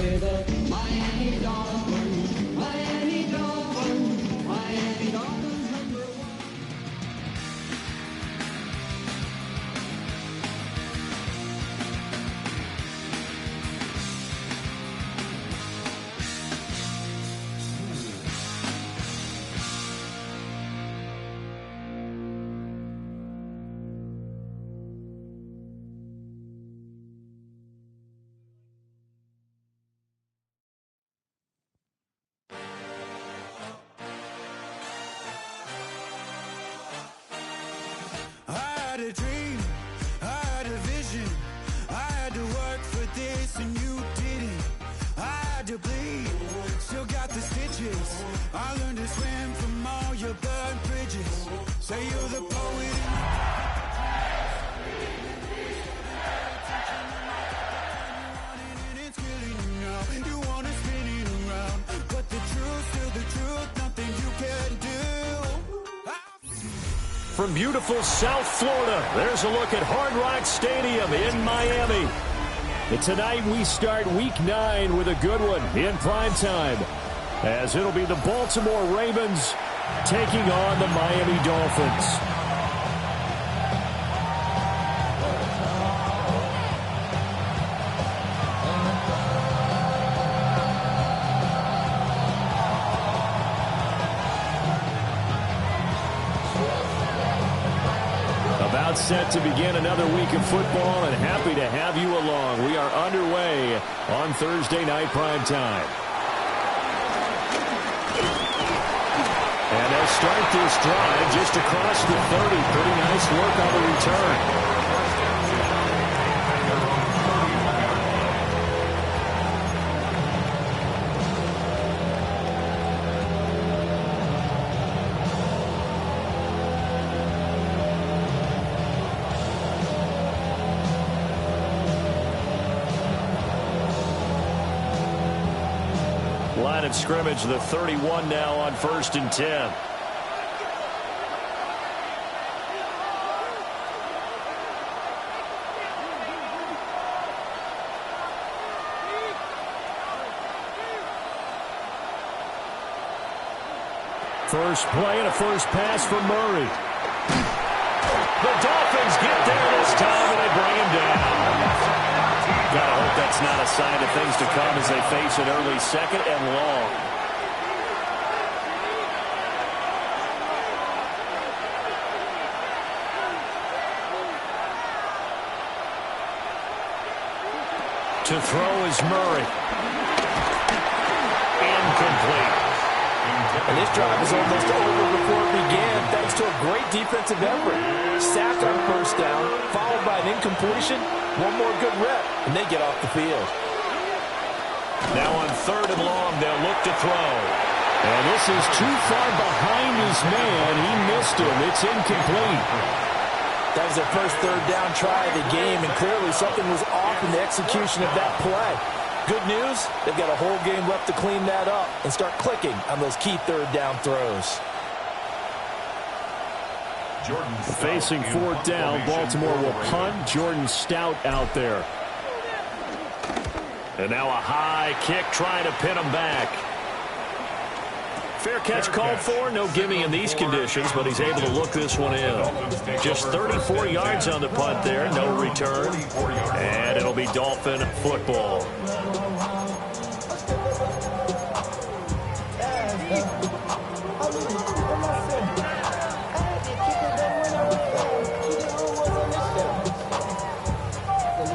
say the Miami Dolphins, Miami Dolphins, Miami Dolphins number one. I had a dream, I had a vision, I had to work for this and you didn't. I had to bleed, still got the stitches. I learned to swim from all your burnt bridges. Say you're the poet and it's killing you now. You wanna spin it around, but the truth, still the truth, nothing you can do. From beautiful South Florida, there's a look at Hard Rock Stadium in Miami. And tonight we start Week 9 with a good one in prime time, as it'll be the Baltimore Ravens taking on the Miami Dolphins. About set to begin another week of football, and happy to have you along. We are underway on Thursday night prime time. And they'll start this drive just across the 30. Pretty nice work on the return. Line of scrimmage, the 31 now on 1st and 10. First play and a first pass for Murray. The Dolphins get there this time and they bring him down. Gotta hope that's not a sign of things to come as they face an early second and long. To throw is Murray. Incomplete. And this drive is almost over before it began, thanks to a great defensive effort. Sack on first down, followed by an incompletion. One more good rep, and they get off the field. Now on 3rd and long, they'll look to throw. And this is too far behind his man. He missed him. It's incomplete. That was their first 3rd down try of the game, and clearly something was off in the execution of that play. Good news, they've got a whole game left to clean that up and start clicking on those key 3rd down throws. Facing 4th down, Baltimore will punt. Jordan Stout out there. And now a high kick trying to pin him back. Fair catch called for. No gimme in these conditions, but he's able to look this one in. Just 34 yards on the punt there. No return. And it'll be Dolphin football.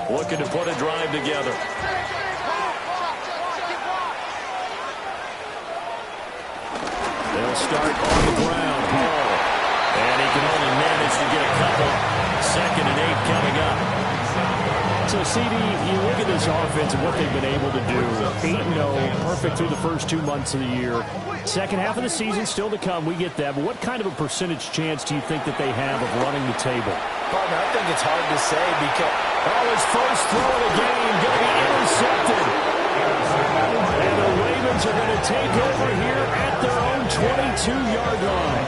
Looking to put a drive together. They'll start on the ground. Hall. And he can only manage to get a couple. 2nd and 8 coming up. So, CD, you look at this offense and what they've been able to do. 8-0, perfect through the first 2 months of the year. Second half of the season still to come. We get that. But what kind of a percentage chance do you think that they have of running the table? Partner, I think it's hard to say because his first throw of the game going to be intercepted. And the Ravens are going to take over here at their own 22-yard line.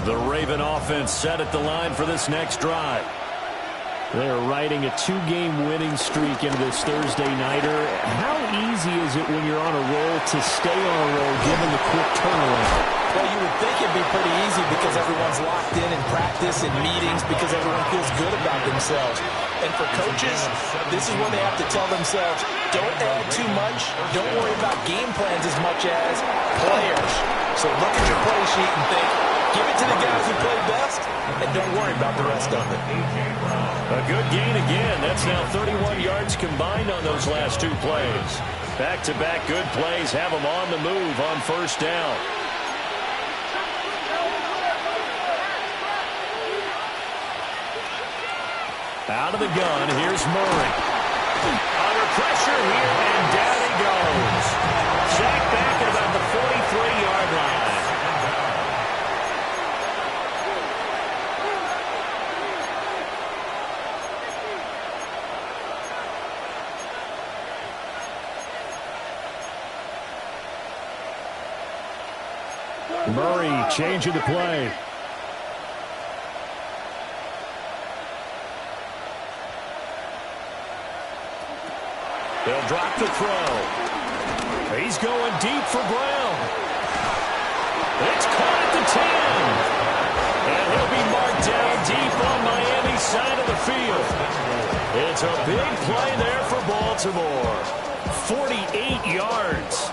The Raven offense set at the line for this next drive. They're riding a 2-game winning streak into this Thursday nighter. How easy is it when you're on a roll to stay on a roll given the quick turnaround? Well, you would think it'd be pretty easy because everyone's locked in practice and meetings because everyone feels good about themselves. And for coaches, this is when they have to tell themselves, don't add too much, don't worry about game plans as much as players. So look at your play sheet and think, give it to the guys who play best, and don't worry about the rest of it. A good gain again. That's now 31 yards combined on those last 2 plays. Back-to-back good plays have them on the move on first down. Out of the gun, here's Murray. Under pressure here, and down he goes. Sacked back at about the 43-yard line. Murray changing the play. They'll drop the throw. He's going deep for Brown. It's caught at the 10. And he'll be marked down deep on Miami's side of the field. It's a big play there for Baltimore. 48 yards.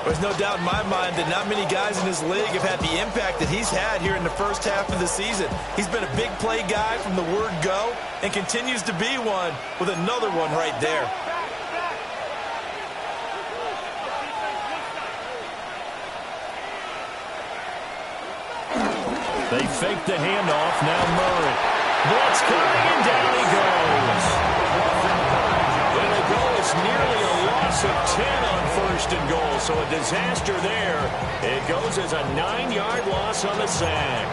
There's no doubt in my mind that not many guys in this league have had the impact that he's had here in the first half of the season. He's been a big play guy from the word go and continues to be one with another one right there. They fake the handoff. Now Murray. Blitz coming, and down he goes. It'll go as nearly a loss of 10 on first and goal. So a disaster there. It goes as a 9-yard loss on the sack.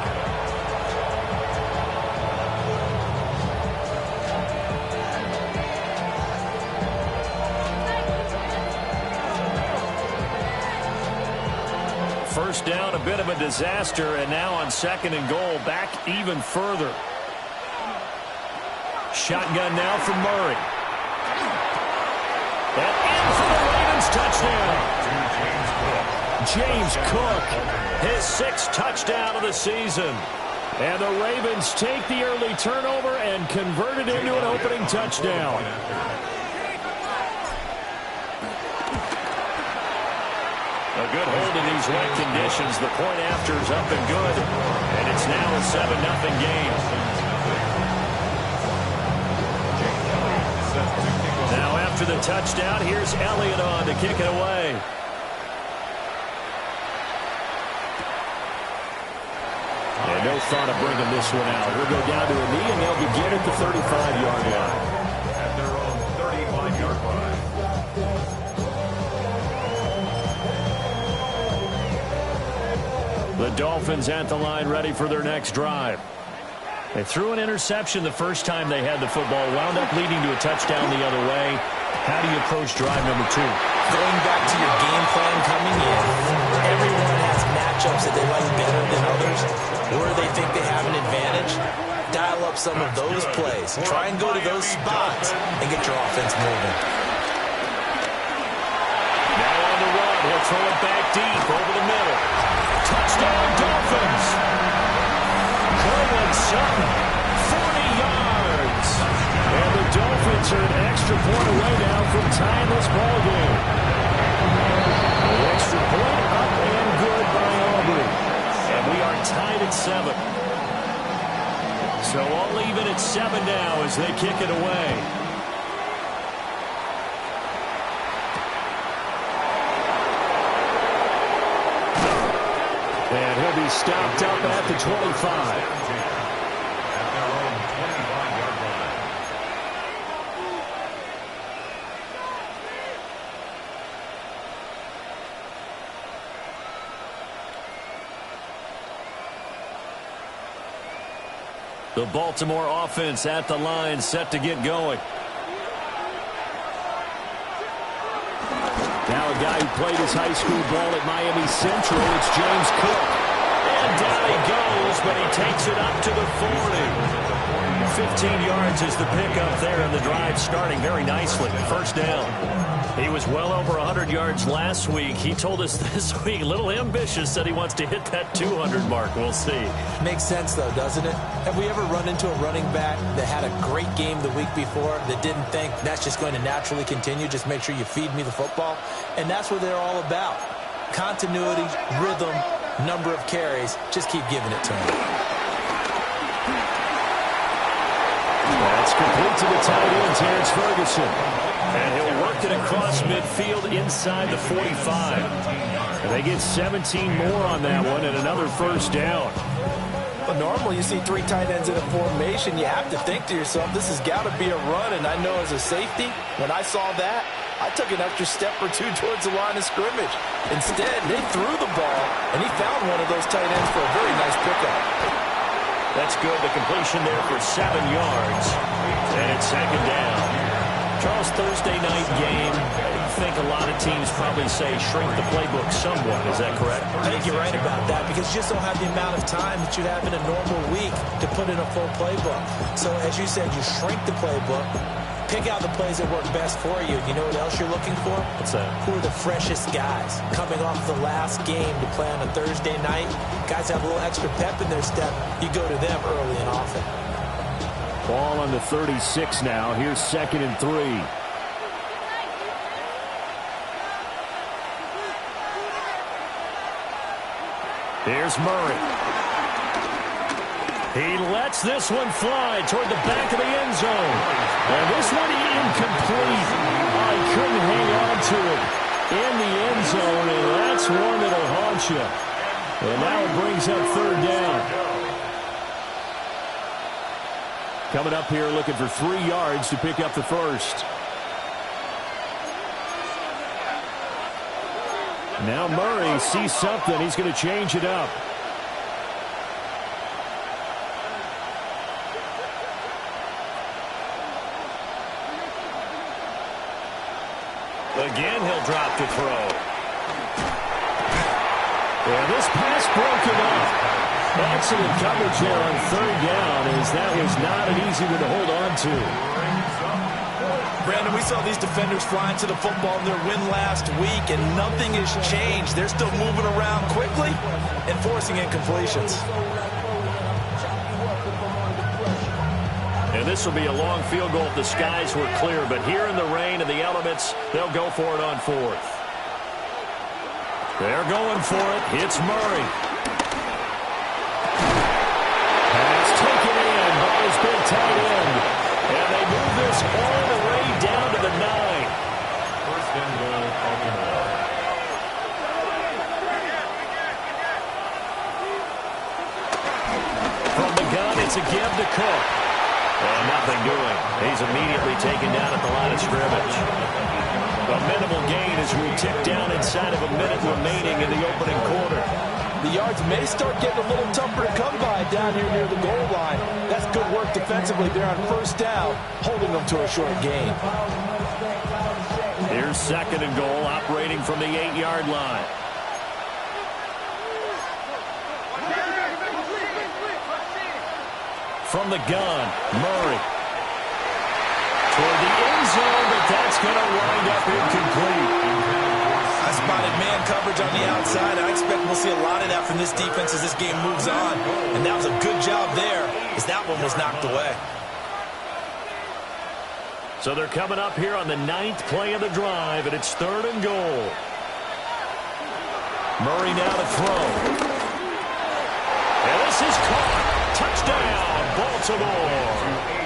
First down, a bit of a disaster, and now on second and goal, back even further. Shotgun now from Murray. And in for the Ravens touchdown. James Cook, his 6th touchdown of the season. And the Ravens take the early turnover and convert it into an opening touchdown. A good hold in these wet conditions. The point after is up and good. And it's now a 7-0 game. Now after the touchdown, here's Elliott on to kick it away. And no thought of bringing this one out. He'll go down to a knee, and they'll begin at the 35-yard line. At their own 35-yard line. The Dolphins at the line ready for their next drive. They threw an interception the first time they had the football, wound up leading to a touchdown the other way. How do you approach drive number 2? Going back to your game plan coming in, everyone has matchups that they like better than others, where they think they have an advantage. Dial up some of those plays. Try and go to those spots and get your offense moving. Now on the run, he'll throw it back deep over the middle. Touchdown, Dolphins. Courtland Sutton, 40 yards. And the Dolphins are an extra point away now from tying this ball game. The extra point up and good by Aubrey. And we are tied at 7. So all even at 7 now as they kick it away. And he'll be stopped up at the 25. The Baltimore offense at the line, set to get going. Now a guy who played his high school ball at Miami Central, it's James Cook. And down he goes throws, but he takes it up to the 40. 15 yards is the pickup there, and the drive starting very nicely. First down. He was well over 100 yards last week. He told us this week, a little ambitious, said he wants to hit that 200 mark. We'll see. Makes sense, though, doesn't it? Have we ever run into a running back that had a great game the week before that didn't think that's just going to naturally continue? Just make sure you feed me the football. And that's what they're all about. Continuity, rhythm, number of carries. Just keep giving it to him. That's complete to the tight end, Terrence Ferguson. And he'll work it across midfield inside the 45. And they get 17 more on that one and another first down. But normally you see three tight ends in a formation, you have to think to yourself, this has got to be a run. And I know as a safety, when I saw that, I took an extra step or two towards the line of scrimmage. Instead, they threw the ball, and he found one of those tight ends for a very nice pickup. That's good. The completion there for 7 yards. And it's second down. Charles, Thursday night game. I think a lot of teams probably say shrink the playbook somewhat. Is that correct? I think you're right about that because you just don't have the amount of time that you have in a normal week to put in a full playbook. So as you said, you shrink the playbook. Pick out the plays that work best for you. You know what else you're looking for? What's that? Who are the freshest guys coming off the last game to play on a Thursday night? Guys have a little extra pep in their step. You go to them early and often. Ball on the 36 now. Here's 2nd and 3. Here's Murray. He lets this one fly toward the back of the end zone. And this one incomplete. I couldn't hang on to it in the end zone, and that's one that'll haunt you. And now it brings up 3rd down. Coming up here looking for 3 yards to pick up the first. Now Murray sees something. He's going to change it up. Again, he'll drop to throw. And this pass broken up. Excellent coverage there on 3rd down, as that was not an easy one to hold on to. Brandon, we saw these defenders flying to the football in their win last week, and nothing has changed. They're still moving around quickly and forcing incompletions. And this will be a long field goal if the skies were clear, but here in the rain and the elements, they'll go for it on 4th. They're going for it. It's Murray. Pass taken in by his big tight end. And they move this all the way down to the 9. First and goal, From the gun, it's a give to Cook. And nothing doing. He's immediately taken down at the line of scrimmage. A minimal gain as we tick down inside of a minute remaining in the opening quarter. The yards may start getting a little tougher to come by down here near the goal line. That's good work defensively there on 1st down, holding them to a short gain. Here's 2nd and goal, operating from the 8-yard line. From the gun, Murray. Toward the end zone, but that's going to wind up incomplete. I spotted man coverage on the outside. I expect we'll see a lot of that from this defense as this game moves on. And that was a good job there as that one was knocked away. So they're coming up here on the 9th play of the drive, and it's 3rd and goal. Murray now to throw. And this is caught. Touchdown, Baltimore.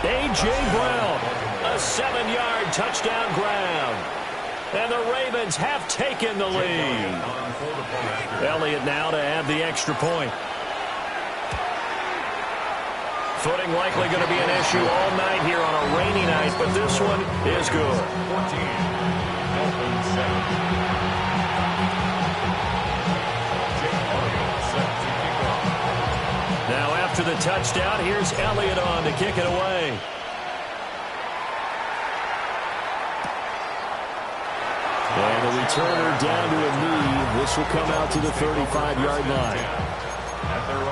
A.J. Brown, a 7-yard touchdown ground. And the Ravens have taken the lead. Elliott now to add the extra point. Footing likely going to be an issue all night here on a rainy night, but this one is good. 14, Now after the touchdown, here's Elliott on to kick it away. And the returner down to a knee. This will come out to the 35-yard line. At their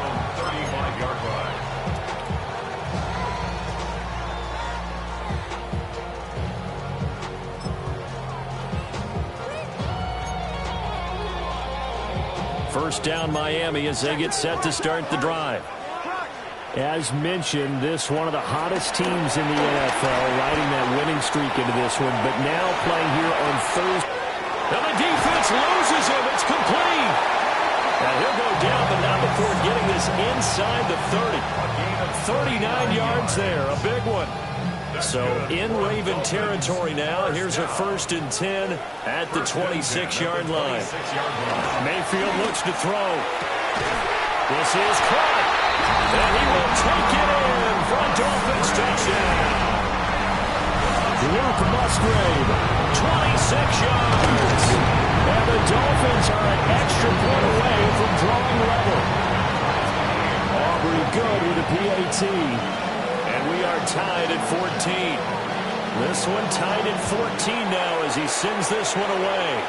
first down Miami as they get set to start the drive. As mentioned, this one of the hottest teams in the NFL, riding that winning streak into this one, but now playing here on Thursday. And the defense loses him. It's complete. And he'll go down, but not before getting this inside the 30. 39 yards there, a big one. So in Raven territory now. Here's a 1st and 10 at the 26-yard line. Mayfield looks to throw. This is caught. And he will take it in for a Dolphins touchdown. Luke Musgrave, 26 yards. And the Dolphins are an extra point away from drawing level. Aubrey good with a PAT. And we are tied at 14. This one tied at 14 now as he sends this one away.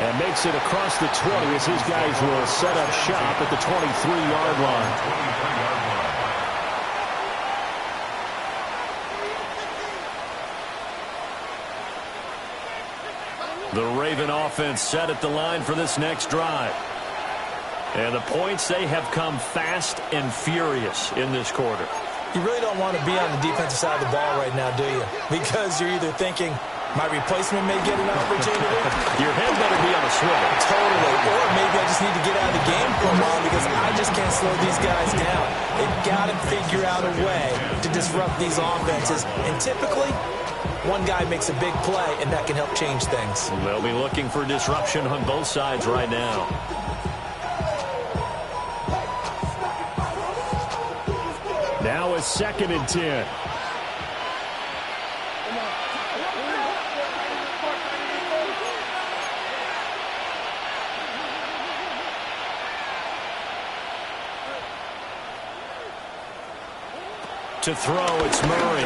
And makes it across the 20 as his guys will set up shop at the 23-yard line. The Raven offense set at the line for this next drive. And the points, they have come fast and furious in this quarter. You really don't want to be on the defensive side of the ball right now, do you? Because you're either thinking, my replacement may get an opportunity. Your head better be on a swivel. Totally. Or maybe I just need to get out of the game for a while because I just can't slow these guys down. They've got to figure out a way to disrupt these offenses. And typically, one guy makes a big play, and that can help change things. They'll be looking for disruption on both sides right now. Now a 2nd and 10. To throw, it's Murray.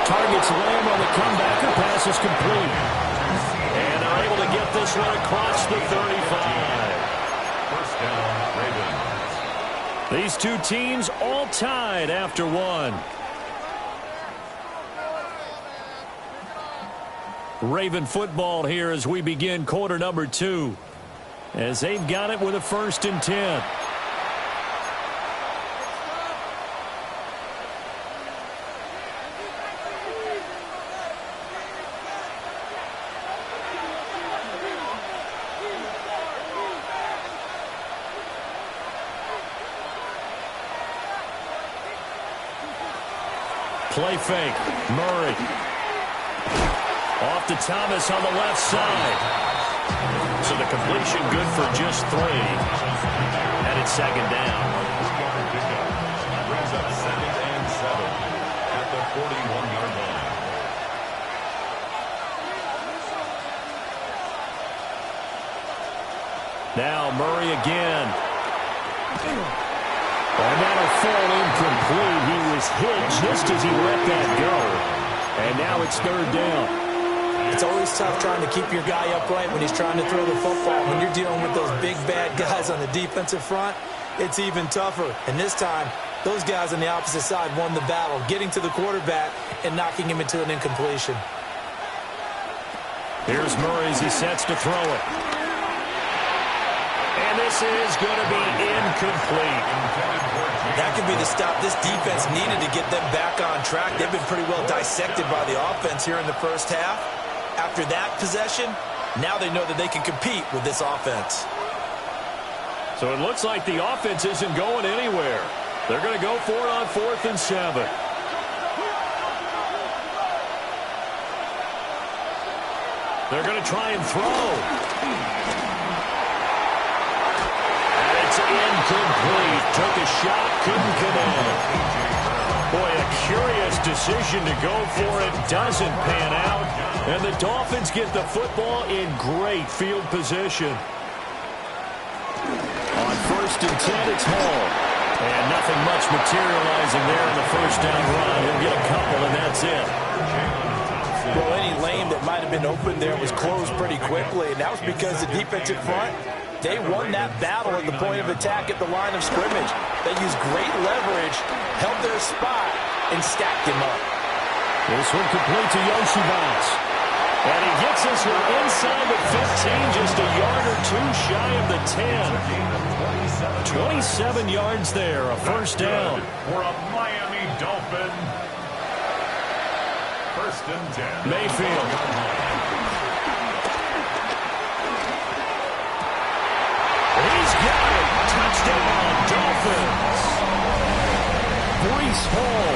Targets Lamb on the comeback. The pass is complete. And are able to get this one across the 35. First down, Ravens. These two teams all tied after one. Raven football here as we begin quarter number 2. As they've got it with a 1st and 10. Play fake. Murray. Off to Thomas on the left side. So the completion good for just 3. And it's 2nd down. Brings up 2nd and 7 at the 41-yard line. Now Murray again. And that'll fall incomplete. He was hit just as he let that go. And now it's 3rd down. It's always tough trying to keep your guy upright when he's trying to throw the football. When you're dealing with those big, bad guys on the defensive front, it's even tougher. And this time, those guys on the opposite side won the battle, getting to the quarterback and knocking him into an incompletion. Here's Murray as he sets to throw it. And this is going to be incomplete. That could be the stop this defense needed to get them back on track. They've been pretty well dissected by the offense here in the first half. After that possession, now they know that they can compete with this offense. So it looks like the offense isn't going anywhere. They're going to go for it on 4th and 7. They're going to try and throw. Incomplete. Took a shot, couldn't connect. Boy, a curious decision to go for it. Doesn't pan out. And the Dolphins get the football in great field position. On 1st and 10, it's Hall. And nothing much materializing there in the 1st down run. He'll get a couple, and that's it. Well, any lane that might have been open there was closed pretty quickly, and that was because the defensive front, they won that battle at the point of attack at the line of scrimmage. They used great leverage, held their spot, and stacked him up. This one complete to Yoshibats. And he gets this one inside the 15, just a yard or two shy of the 10. 27 yards there, a first down. For a Miami Dolphin. First and 10. Mayfield. He's got it. Touchdown, Dolphins. Breece Hall,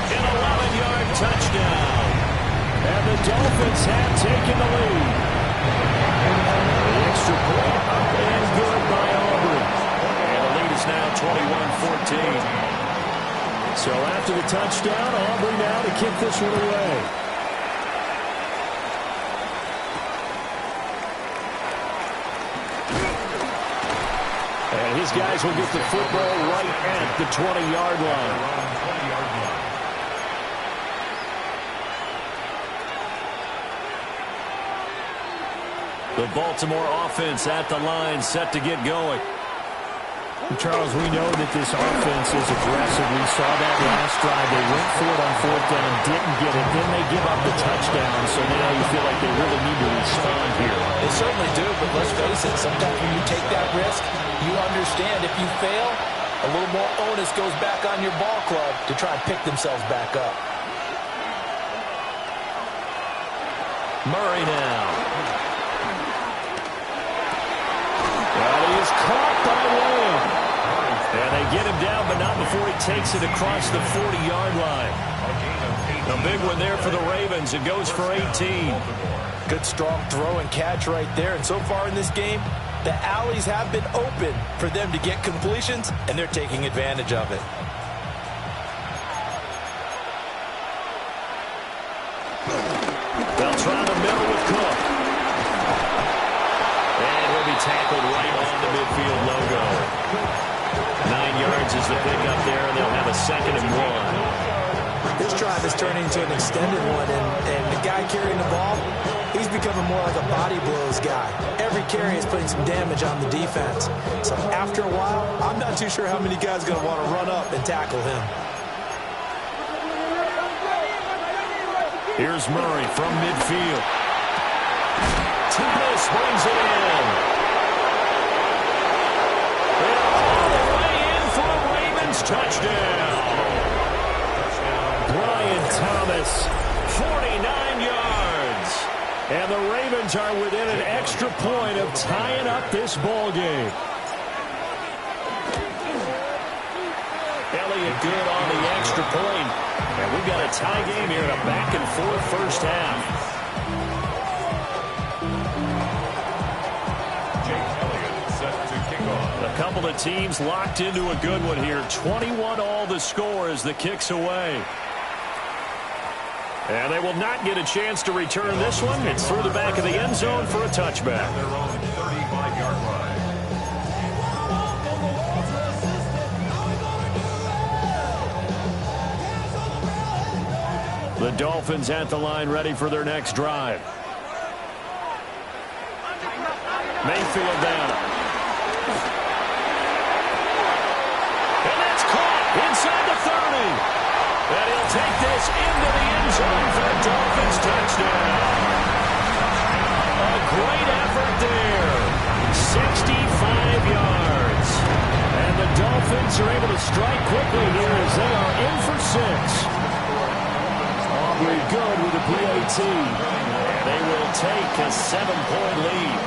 an 11-yard touchdown. And the Dolphins have taken the lead. The extra point up and good by Aubrey. And the lead is now 21-14. So after the touchdown, Aubrey now to kick this one away. And his guys will get the football right at the 20-yard line. The Baltimore offense at the line, set to get going. Charles, we know that this offense is aggressive. We saw that last drive. They went for it on fourth down, didn't get it. Then they give up the touchdown. So now you feel like they really need to respond here. They certainly do, but let's face it, sometimes when you take that risk, you understand if you fail, a little more onus goes back on your ball club to try and pick themselves back up. Murray now. Well, he is caught by Lamb. And they get him down, but not before he takes it across the 40-yard line. A big one there for the Ravens. It goes for 18. Good strong throw and catch right there. And so far in this game, the alleys have been open for them to get completions, and they're taking advantage of it. They'll try the middle with Cook. And he'll be tackled right on the midfield logo. 9 yards is the pickup there, and they'll have a 2nd and 1. This drive is turning into an extended one, and the guy carrying the ball, he's becoming more like a body blows guy. Every carry is putting some damage on the defense. So after a while, I'm not too sure how many guys are going to want to run up and tackle him. Here's Murray from midfield. Thomas brings it in. And all the way in for a Ravens touchdown. Brian Thomas, 49 yards. And the Ravens are within an extra point of tying up this ball game. Elliott good on the extra point. And we've got a tie game here in a back-and-forth first half. Jake Elliott set to kick off. A couple of teams locked into a good one here. 21-all the score as the kick's away. And they will not get a chance to return this one. It's through the back of the end zone for a touchback. Their own 35-yard line. The Dolphins at the line, ready for their next drive. Mayfield down. And that's caught inside the 30. And he'll take this into the end zone for a Dolphins touchdown. A great effort there. 65 yards. And the Dolphins are able to strike quickly here as they are in for 6. Aubrey good with a PAT. And they will take a 7-point lead.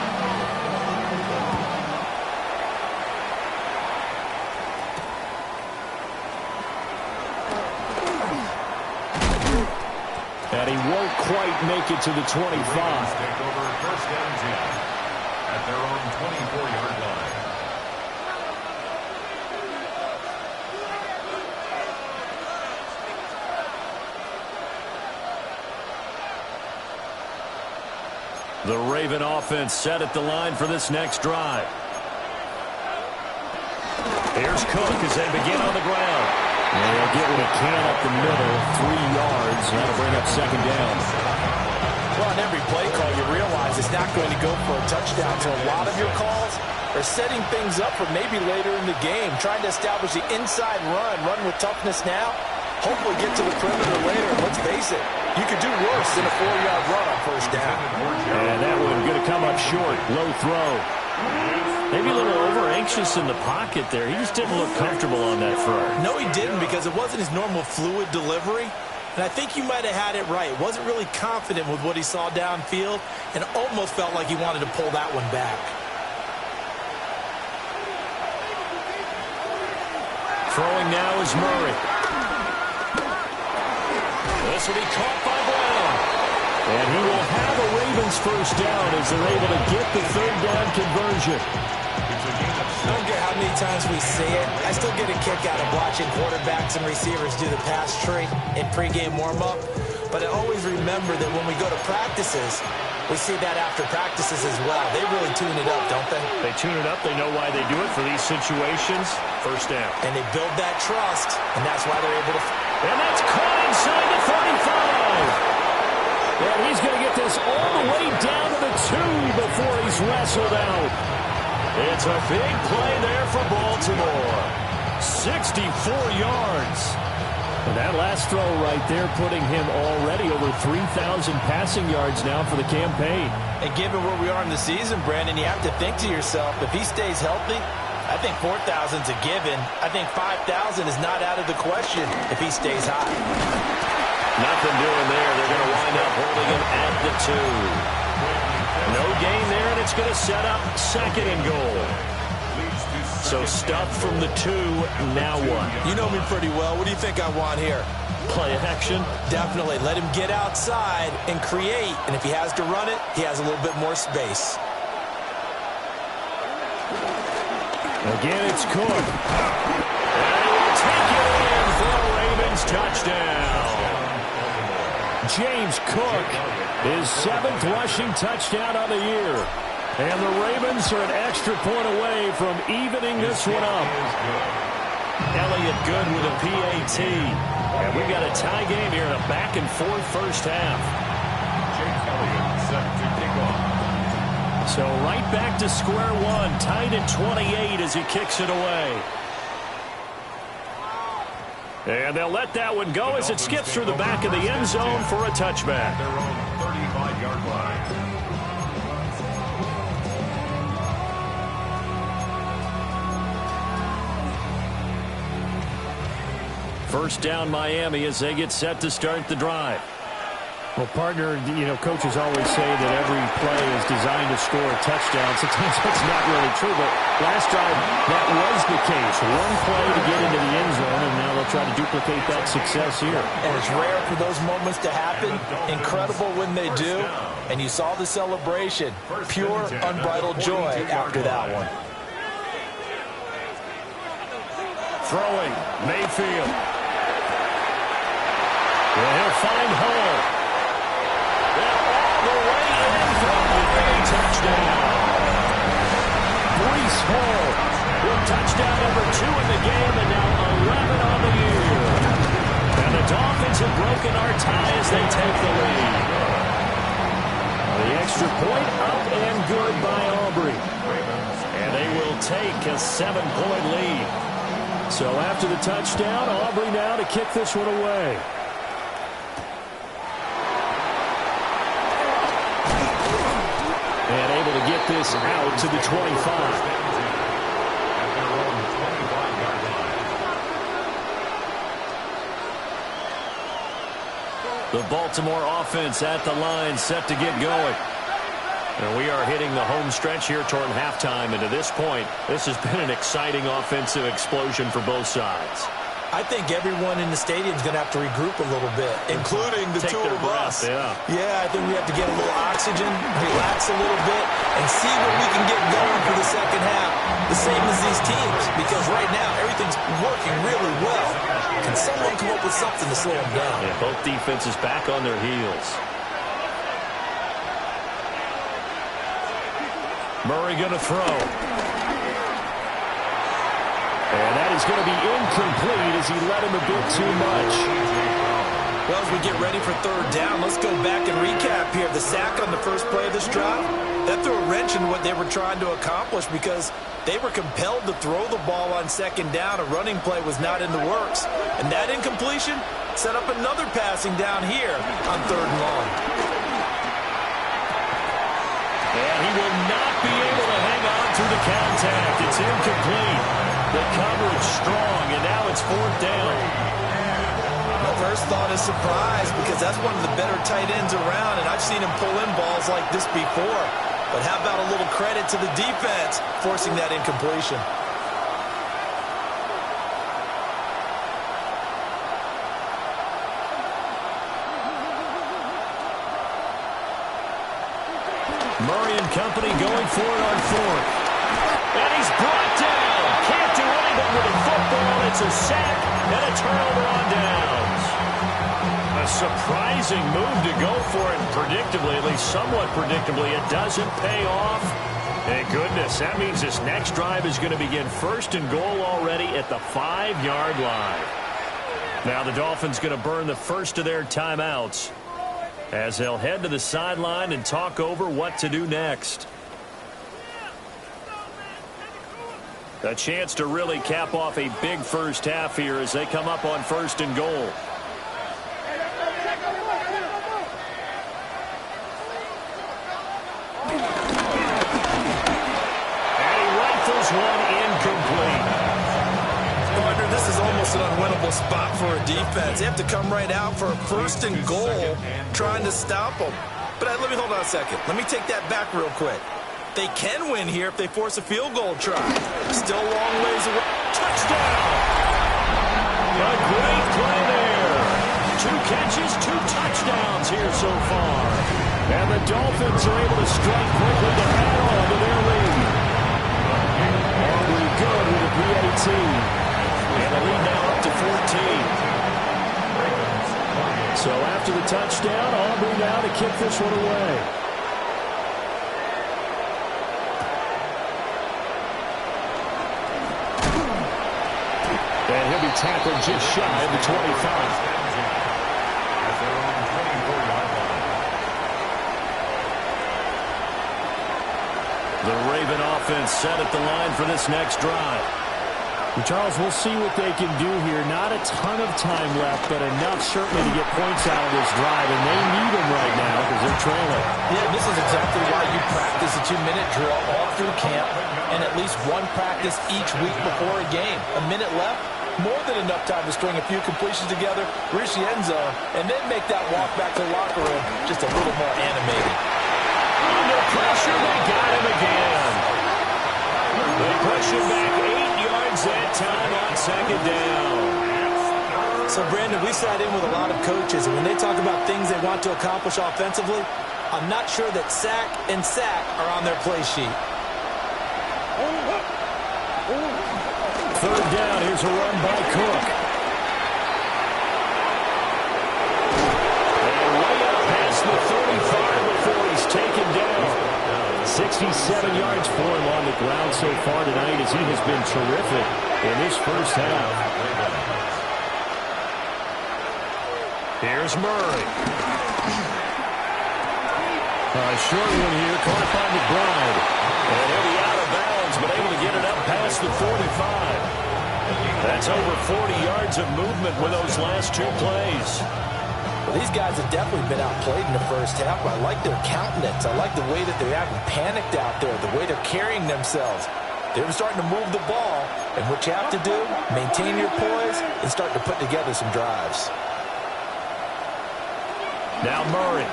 And he won't quite make it to the 25. Take over first and 10 at their own 24-yard line. The Raven offense set at the line for this next drive. Here's Cook as they begin on the ground. And they'll get what he can up the middle, 3 yards. That'll bring up 2nd down. Well, on every play call, you realize it's not going to go for a touchdown. So a lot of your calls are setting things up for maybe later in the game, trying to establish the inside run with toughness now, Hopefully get to the perimeter later. Let's face it, you could do worse than a 4-yard run on first down. And that one going to come up short. Low throw. Maybe a little over-anxious in the pocket there. He just didn't look comfortable on that throw. No, he didn't, because it wasn't his normal fluid delivery. And I think you might have had it right. Wasn't really confident with what he saw downfield and almost felt like he wanted to pull that one back. Throwing now is Murray. This will be caught by Brown. And he will have a Ravens first down as they're able to get the third down conversion. I don't care how many times we see it. I still get a kick out of watching quarterbacks and receivers do the pass tree in pregame warm-up. But I always remember that when we go to practices, we see that after practices as well. They really tune it up, don't they? They tune it up. They know why they do it for these situations. First down. And they build that trust, and that's why they're able to... And that's caught inside the 35. And he's going to get this all the way down to the 2 before he's wrestled out. It's a big play there for Baltimore. 64 yards. And that last throw right there putting him already over 3,000 passing yards now for the campaign. And given where we are in the season, Brandon, you have to think to yourself, if he stays healthy, I think 4,000's a given. I think 5,000 is not out of the question if he stays high. Nothing doing there. They're going to wind up holding him at the 2. No gain there, and it's going to set up second and goal. So stuff from the 2, now what? You know me pretty well. What do you think I want here? Play action? Definitely. Let him get outside and create. And if he has to run it, he has a little bit more space. Again, it's Cook. And he will take it in for a Ravens touchdown. James Cook, his 7th rushing touchdown of the year. And the Ravens are an extra point away from evening this one up. Elliott good with a PAT. And we got a tie game here in a back-and-forth first half. Jake Elliott set to kick off. So right back to square one, tied at 28 as he kicks it away. And they'll let that one go as it skips through the back of the end zone for a touchback. Their own 35-yard line. First down Miami as they get set to start the drive. Well, partner, you know, coaches always say that every play is designed to score a touchdown. Sometimes that's not really true, but last drive, that was the case. One play to get into the end zone, and now they'll try to duplicate that success here. And it's rare for those moments to happen. Incredible when they do. And you saw the celebration. Pure, unbridled joy after that one. Throwing, Mayfield. And he'll find Hull. All the way in for a touchdown. Breece Hall with touchdown number 2 in the game, and now 11 on the year. And the Dolphins have broken our tie as they take the lead. The extra point up and good by Aubrey. And they will take a 7-point lead. So after the touchdown, Aubrey now to kick this one away. And able to get this out to the 25. The Baltimore offense at the line, set to get going. And we are hitting the home stretch here toward halftime. And to this point, this has been an exciting offensive explosion for both sides. I think everyone in the stadium is going to have to regroup a little bit, including the two of us. Yeah, I think we have to get a little oxygen, relax a little bit, and see what we can get going for the second half. The same as these teams, because right now everything's working really well. Can someone come up with something to slow them down? Yeah, both defenses back on their heels. Murray going to throw. And that is going to be incomplete as he led him a bit too much. Well, as we get ready for third down, let's go back and recap here. The sack on the first play of this drive, that threw a wrench in what they were trying to accomplish because they were compelled to throw the ball on second down. A running play was not in the works. And that incompletion set up another passing down here on third and long. And he will not be able to hang on through the contact. It's incomplete. The coverage strong, and now it's fourth down. My first thought is surprise because that's one of the better tight ends around, and I've seen him pull in balls like this before. But how about a little credit to the defense forcing that incompletion? Murray and company going for it on fourth. And he's brought down. Can't do anything with the football. It's a sack and a turnover on downs. A surprising move to go for it, and predictably, at least somewhat predictably, it doesn't pay off. Thank goodness. That means this next drive is going to begin first and goal already at the 5-yard line. Now the Dolphins going to burn the first of their timeouts as they'll head to the sideline and talk over what to do next. A chance to really cap off a big first half here as they come up on first and goal. One incomplete. Partner, this is almost an unwinnable spot for a defense. They have to come right out for a first and goal trying to stop them. But let me hold on a second. Let me take that back real quick. They can win here if they force a field goal try. Still a long ways away. Touchdown! A great play there. 2 catches, 2 touchdowns here so far. And the Dolphins are able to strike quickly to add on to their lead. Aubrey good with a PAT. And the lead now up to 14. So after the touchdown, Aubrey now to kick this one away. And he'll be tackled just shy of the 25. The Raven offense set at the line for this next drive. And Charles, we'll see what they can do here. Not a ton of time left, but enough certainly to get points out of this drive, and they need them right now because they're trailing. Yeah, this is exactly why you practice a 2-minute drill all through camp and at least one practice each week before a game. A minute left, more than enough time to string a few completions together, reach the end zone, and then make that walk back to the locker room just a little more animated. Under pressure, they got him again. They push him back 8 yards that time on second down. So, Brandon, we sat in with a lot of coaches, and when they talk about things they want to accomplish offensively, I'm not sure that sack and sack are on their play sheet. Third down, here's a run by Cook. And way up past the 35 before he's taken down. 67 yards for him on the ground so far tonight as he has been terrific in this first half. Here's Murray. Short one here, caught by McBride. And he'll be out of bounds, but able to get it up past the 45. That's over 40 yards of movement with those last 2 plays. Well, these guys have definitely been outplayed in the first half. I like their countenance. I like the way that they haven't panicked out there, the way they're carrying themselves. They're starting to move the ball, and what you have to do, maintain your poise and start to put together some drives. Now Murray.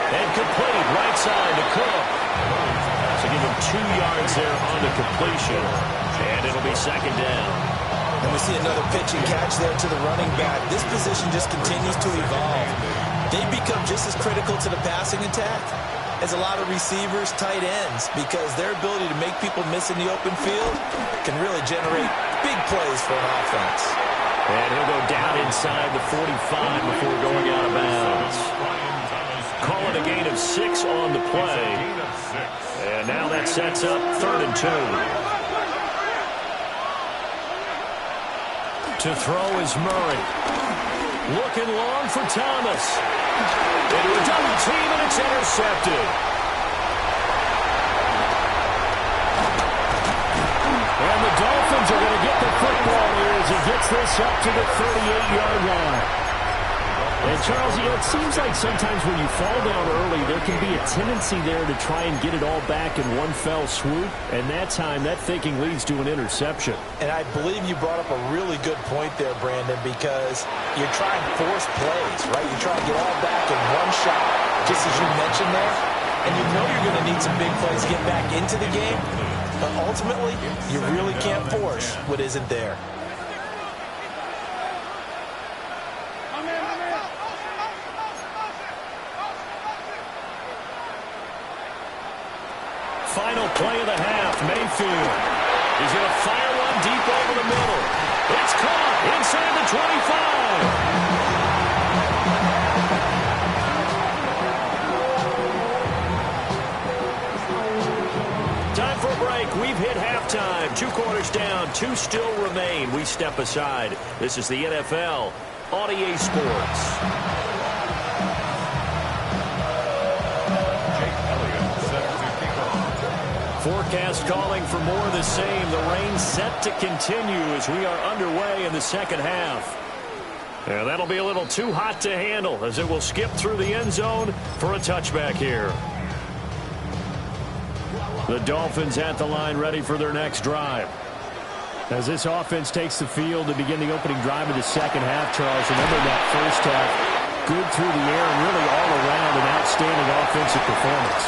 And complete, right side to Cook. So give him 2 yards there on the completion, and it'll be second down. And we see another pitch and catch there to the running back. This position just continues to evolve. They become just as critical to the passing attack as a lot of receivers, tight ends, because their ability to make people miss in the open field can really generate big plays for an offense. And he'll go down inside the 45 before going out of bounds. Call it a gain of 6 on the play. And now that sets up 3rd and 2. 2 To throw is Murray. Looking long for Thomas. Into a double team, and it's intercepted. And the Dolphins are going to get the football here as he gets this up to the 38-yard line. And, Charles, it seems like sometimes when you fall down early, there can be a tendency there to try and get it all back in one fell swoop. And that time, that thinking leads to an interception. And I believe you brought up a really good point there, Brandon, because you're trying to force plays, right? You're trying to get all back in one shot, just as you mentioned there. And you know you're going to need some big plays to get back into the game. But ultimately, you really can't force what isn't there. Final play of the half, Mayfield. He's going to fire one deep over the middle. It's caught inside the 25. Time for a break. We've hit halftime. 2 quarters down, 2 still remain. We step aside. This is the NFL on EA Sports. Forecast calling for more of the same. The rain set to continue as we are underway in the second half. And that'll be a little too hot to handle as it will skip through the end zone for a touchback here. The Dolphins at the line ready for their next drive. As this offense takes the field to begin the opening drive of the second half, Charles, remember that first half, good through the air and really all around an outstanding offensive performance.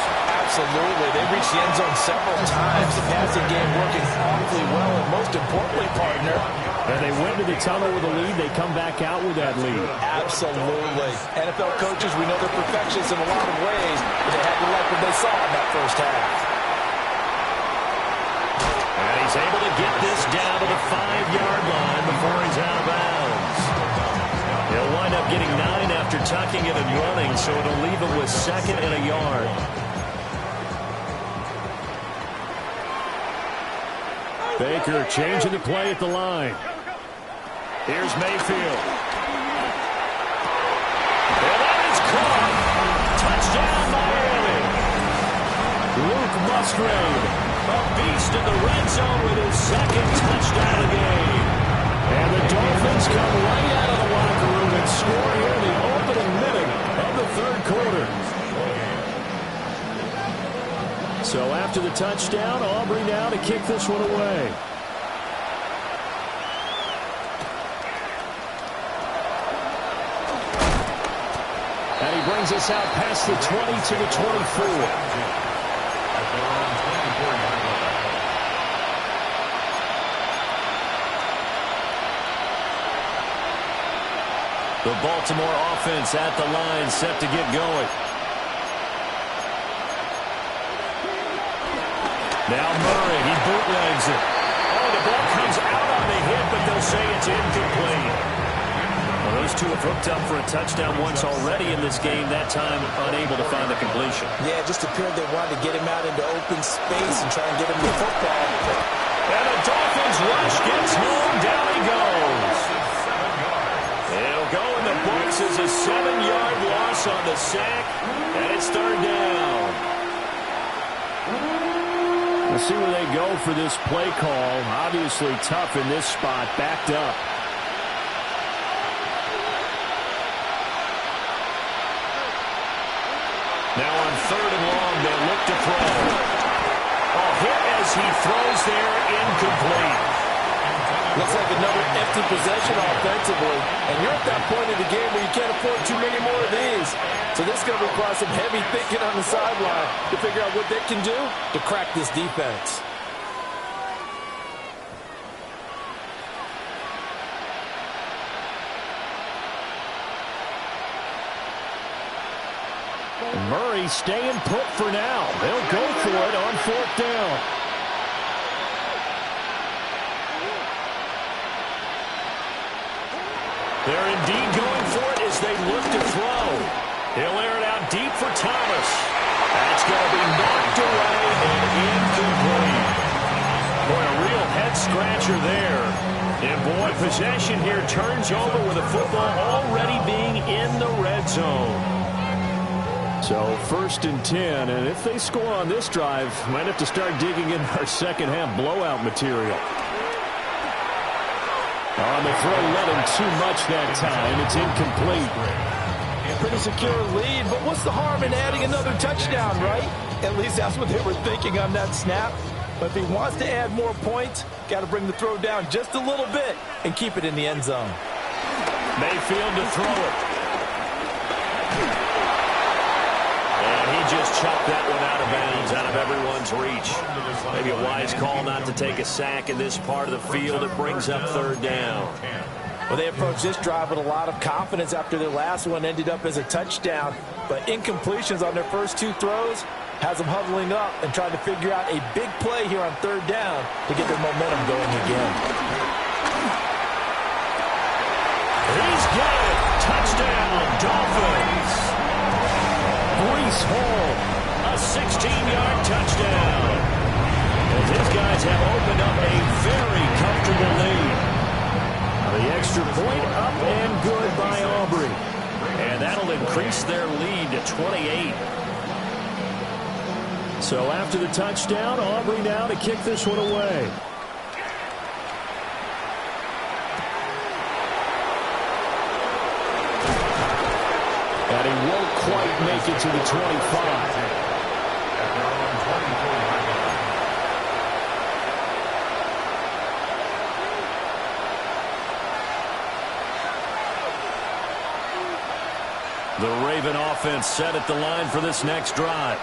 Absolutely. They reached the end zone several times. The passing game working awfully well, and most importantly, partner. And they went to the tunnel with a lead. They come back out with that lead. Absolutely. NFL coaches, we know they're perfectionists in a lot of ways, but they had to like what they saw in that first half. And he's able to get this down to the 5-yard line before he's out of bounds. He'll wind up getting 9 after tucking it and running, so it'll leave him with 2nd and a yard. Baker changing the play at the line. Here's Mayfield. And that is caught. Touchdown, Miami. Luke Musgrave, A beast in the red zone with his 2nd touchdown of the game. and the Dolphins come right out of the locker room and score here in the opening minute of the 3rd quarter. So after the touchdown, Aubrey now to kick this one away. And he brings us out past the 20 to the 24. The Baltimore offense at the line, set to get going. Now Murray, he bootlegs it. Oh, the ball comes out on the hit, but they'll say it's incomplete. Well, those two have hooked up for a touchdown once already in this game, that time unable to find the completion. Yeah, it just appeared they wanted to get him out into open space and try and get him the football. And the Dolphins rush gets home, down he goes. It'll go in the books as a 7-yard loss on the sack, and it's 3rd down. We'll see where they go for this play call. Obviously tough in this spot, backed up. Now on 3rd and long, they look to throw. Oh, hit as he throws there, incomplete. Looks like another empty possession offensively. And you're at that point in the game where you can't afford too many more of these. So this is going to require some heavy thinking on the sideline to figure out what they can do to crack this defense. Murray staying put for now. They'll go for it on 4th down. They're indeed going for it as they look to throw. He'll air it out deep for Thomas. That's going to be knocked away and incomplete. Boy, a real head-scratcher there. And boy, possession here turns over with the football already being in the red zone. So 1st and 10, and if they score on this drive, might have to start digging in our second half blowout material. On the throw, let him too much that time. It's incomplete. Pretty secure lead, but what's the harm in adding another touchdown, right? At least that's what they were thinking on that snap. But if he wants to add more points, got to bring the throw down just a little bit and keep it in the end zone. Mayfield to throw it. And he just chucked that one out of bounds, out of everyone's reach. Maybe a wise call not to take a sack in this part of the field. It brings up 3rd down. Well, they approached this drive with a lot of confidence after their last one ended up as a touchdown. But incompletions on their first 2 throws has them huddling up and trying to figure out a big play here on 3rd down to get their momentum going again. He's got it. Touchdown, Dolphins. Breece Hall, a 16-yard touchdown. As his guys have opened up a very comfortable lead. The extra point up and good by Aubrey. And that'll increase their lead to 28. So after the touchdown, Aubrey now to kick this one away. And he won't quite make it to the 25. The Raven offense set at the line for this next drive.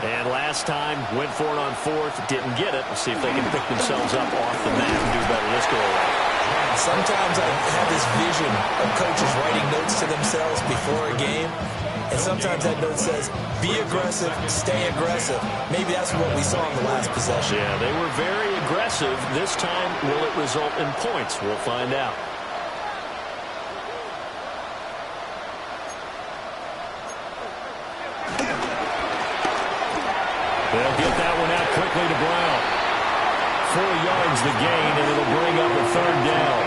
And last time, went for it on 4th, didn't get it. We'll see if they can pick themselves up off the mat and do better this go around. Sometimes I have this vision of coaches writing notes to themselves before a game. And sometimes that note says, be aggressive, stay aggressive. Maybe that's what we saw in the last possession. Yeah, they were very aggressive. This time, will it result in points? We'll find out. They'll get that one out quickly to Brown. 4 yards the gain, and it'll bring up a 3rd down.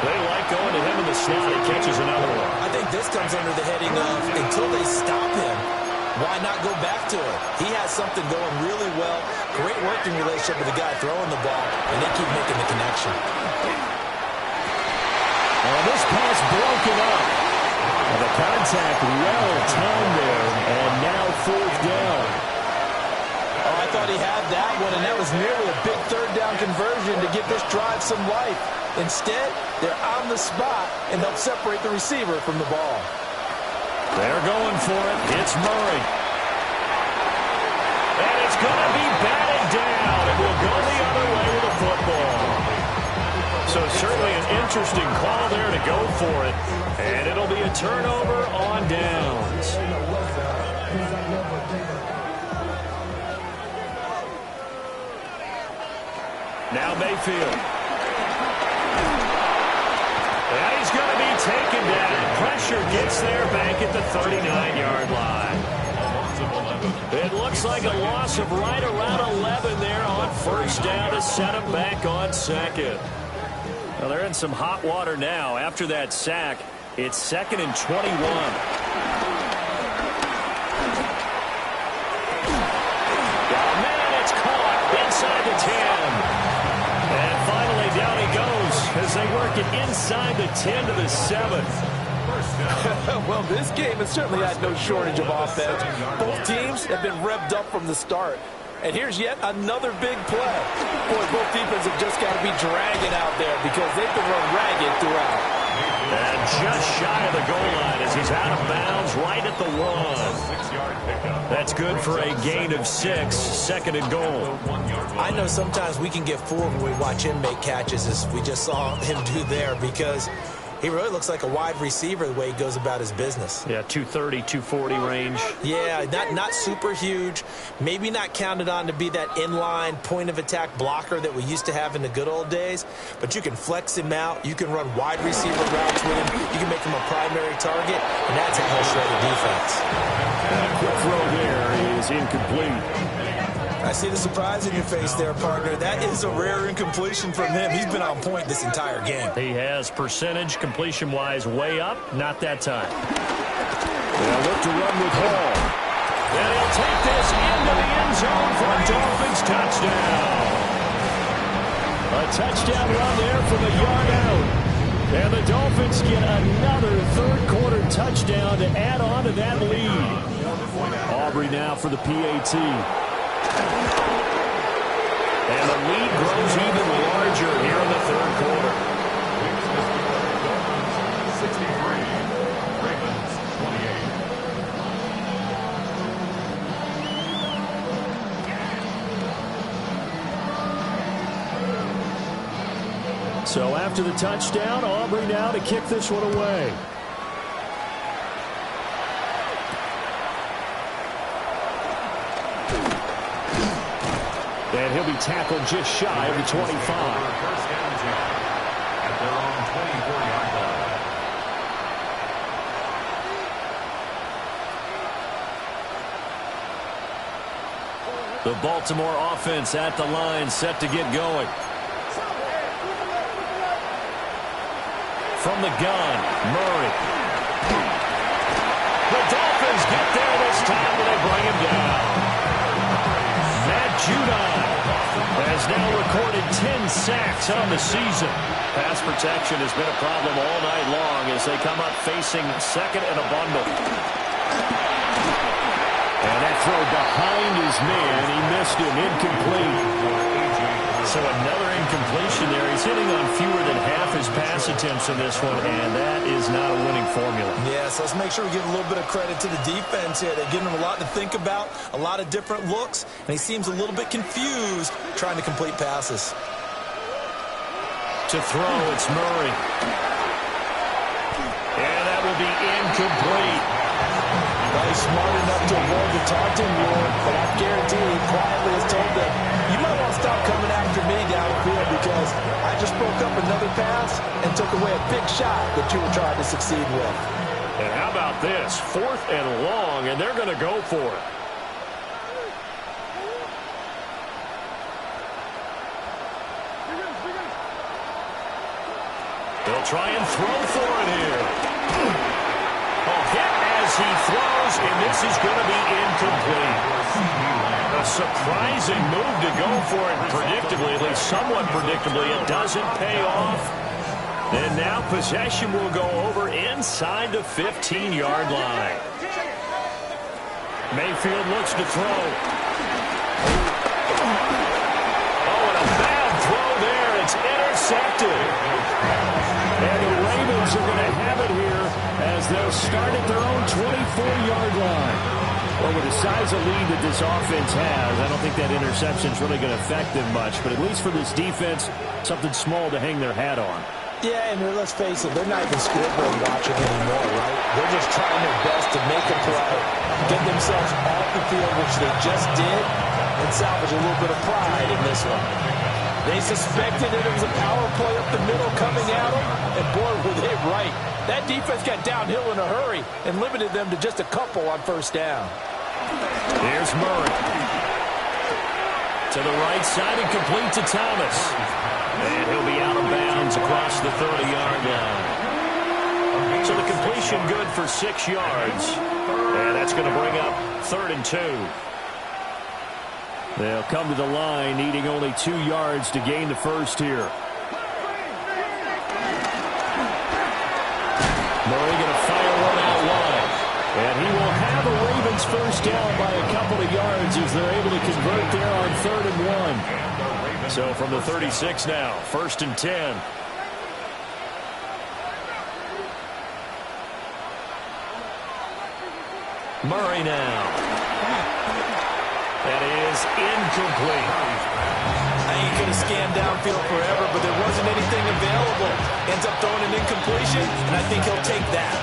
They like going to him in the slot. He catches another one. I think this comes under the heading of, until they stop him, why not go back to it? He has something going really well. Great working relationship with the guy throwing the ball, and they keep making the connection. This pass broken up. And the contact well timed there, and now 4th down. Oh, I thought he had that one, and that was nearly a big 3rd down conversion to give this drive some life. Instead, they're on the spot and help separate the receiver from the ball. They're going for it. It's Murray. And it's going to be batted down. It will go the other way with the football. So certainly an interesting call there to go for it. And it'll be a turnover on downs. Now Mayfield. And he's going to be taken down. Pressure gets there back at the 39-yard line. It looks like a loss of right around 11 there on 1st down to set him back on 2nd. Well, they're in some hot water now. After that sack, it's 2nd and 21. Inside the 10. And finally down he goes as they work it inside the 10 to the 7. Well, this game has certainly had no shortage of offense. Both teams have been revved up from the start. And here's yet another big play. Boy, both defenses have just got to be dragging out there because they've been run ragged throughout. And just shy of the goal line as he's out of bounds right at the 1. That's good for a gain of 6, 2nd and goal. I know sometimes we can get fooled when we watch him make catches, as we just saw him do there, because he really looks like a wide receiver the way he goes about his business. Yeah, 230, 240 range. Yeah, not super huge. Maybe not counted on to be that inline point-of-attack blocker that we used to have in the good old days. But you can flex him out. You can run wide receiver routes with him. You can make him a primary target. And that's how he'll shred the defense. And a quick throw there is incomplete. I see the surprise in your face there, partner. That is a rare incompletion from him. He's been on point this entire game. He has percentage completion-wise way up. Not that time. They'll look to run with Hall. And he'll take this into the end zone for a Dolphins touchdown. A touchdown run there from a yard out. And the Dolphins get another third-quarter touchdown to add on to that lead. Aubrey now for the PAT. And the lead grows even larger here in the third quarter. 63, Ravens 28. So after the touchdown, Aubrey now to kick this one away. And he'll be tackled just shy of the 25. First down, at their own 24-yard line. The Baltimore offense at the line, set to get going. From the gun, Murray. The Dolphins get there this time, but they bring him down. Matt Judon has now recorded 10 sacks on the season. Pass protection has been a problem all night long as they come up facing second and a bundle. And that throw behind his man, he missed him, incomplete. So another incompletion there. He's hitting on fewer than half his pass attempts in this one, and that is not a winning formula. Yes, let's make sure we give a little bit of credit to the defense here. They're giving him a lot to think about, a lot of different looks, and he seems a little bit confused trying to complete passes. To throw, it's Murray. And that will be incomplete. Well, he's smart enough to avoid the taunting rule, but I guarantee he quietly has told them, you might want to stop coming after me downfield because I just broke up another pass and took away a big shot that you were trying to succeed with. And how about this? 4th and long, and they're going to go for it. They'll try and throw for it here. Hit as he throws, and this is going to be incomplete. A surprising move to go for it predictably, at least somewhat predictably. It doesn't pay off. And now possession will go over inside the 15-yard line. Mayfield looks to throw. Oh, and a bad throw there. It's intercepted. And the Ravens are going to have it here as they'll start at their own 24-yard line. Well, with the size of lead that this offense has, I don't think that interception is really going to affect them much. But at least for this defense, something small to hang their hat on. Yeah, and let's face it, they're not even scoreboard watching anymore, right? They're just trying their best to make a play, get themselves off the field, which they just did, and salvage a little bit of pride in this one. They suspected that it was a power play up the middle coming at them, and boy, were they right. That defense got downhill in a hurry and limited them to just a couple on first down. Here's Murray. To the right side and complete to Thomas. And he'll be out of bounds across the 30-yard line. So the completion good for 6 yards. And that's going to bring up 3rd and 2. They'll come to the line needing only 2 yards to gain the first here. Murray going to fire one out wide. And he will have a Ravens first down by a couple of yards as they're able to convert there on 3rd and 1. So from the 36 now, 1st and 10. Murray now. That is incomplete. He could have scanned downfield forever, but there wasn't anything available. Ends up throwing an incompletion, and I think he'll take that.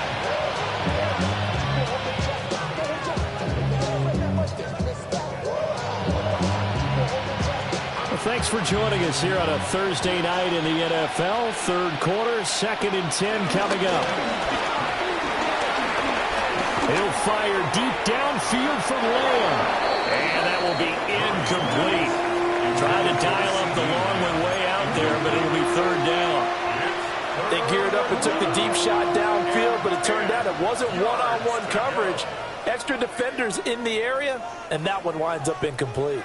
Well, thanks for joining us here on a Thursday night in the NFL. 3rd quarter, 2nd and 10 coming up. He'll will fire deep downfield for Lamb. And that will be incomplete. Trying to dial up the long one way out there, but it'll be third down. They geared up and took the deep shot downfield, but it turned out it wasn't one-on-one coverage. Extra defenders in the area, and that one winds up incomplete.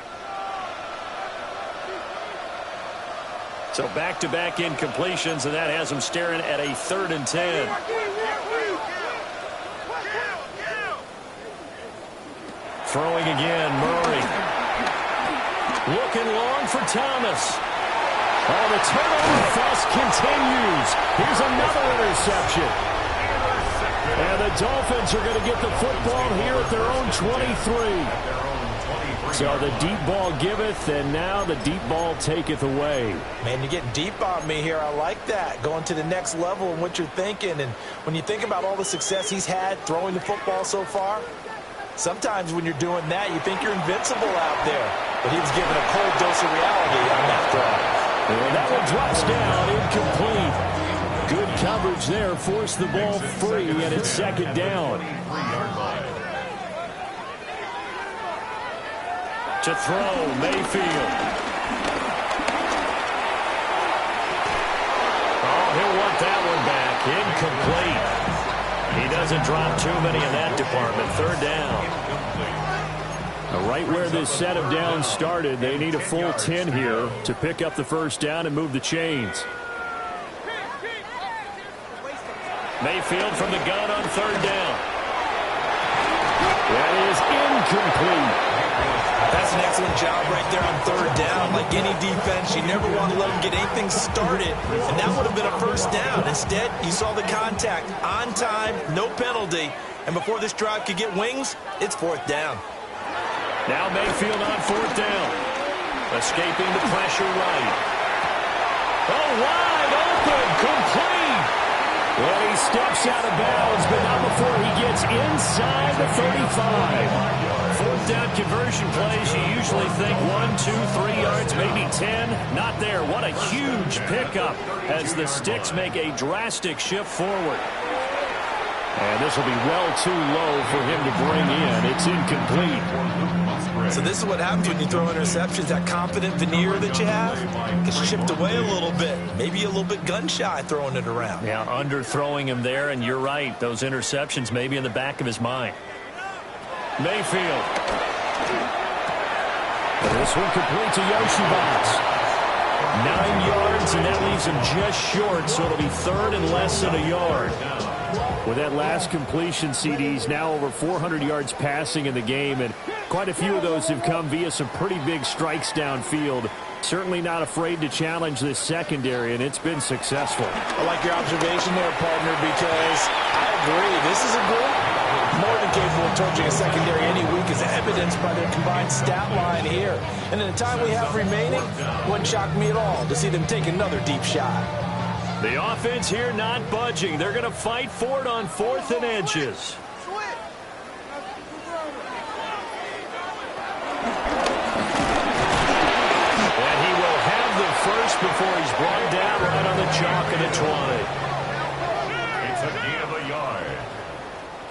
So back-to-back incompletions, and that has them staring at a 3rd and 10. Throwing again, Murray. Looking long for Thomas. Oh, the turnover fest continues. Here's another interception. And the Dolphins are going to get the football here at their own 23. So the deep ball giveth, and now the deep ball taketh away. Man, you're getting deep on me here. I like that. Going to the next level in what you're thinking. And when you think about all the success he's had throwing the football so far, sometimes when you're doing that, you think you're invincible out there. But he was given a cold dose of reality on that throw. And that one drops down, incomplete. Good coverage there, forced the ball free, and it's 2nd down. To throw, Mayfield. Oh, he'll want that one back. Incomplete. He doesn't drop too many in that department. 3rd down. Right where this set of downs started, they need a full 10 here to pick up the 1st down and move the chains. Mayfield from the gun on 3rd down. That is incomplete. That's an excellent job right there on 3rd down. Like any defense, you never want to let them get anything started, and that would have been a 1st down. Instead, you saw the contact on time, no penalty, and before this drive could get wings, it's 4th down. Now Mayfield on 4th down. Escaping the pressure right. Oh, wide open, complete. Well, he steps out of bounds, but not before he gets inside the 35. 4th down conversion plays, you usually think 1, 2, 3 yards, maybe 10. Not there. What a huge pickup as the Sticks make a drastic shift forward. And this will be well too low for him to bring in. It's incomplete. So this is what happens when you throw interceptions. That confident veneer that you have gets chipped away a little bit. Maybe a little bit gun-shy throwing it around. Yeah, underthrowing him there, and you're right. Those interceptions may be in the back of his mind. Mayfield. This one complete to Yoshibas. 9 yards, and that leaves him just short, so it'll be 3rd and less than a yard. With that last completion, CD's now over 400 yards passing in the game, and quite a few of those have come via some pretty big strikes downfield. Certainly not afraid to challenge this secondary, and it's been successful. I like your observation there, partner, because I agree. This is a group more than capable of torching a secondary any week, as evidenced by their combined stat line here. And in the time we have remaining, wouldn't shock me at all to see them take another deep shot. The offense here not budging. They're going to fight for it on 4th and inches. And he will have the first before he's brought down right on the chalk of the 20. It's a gain of a yard.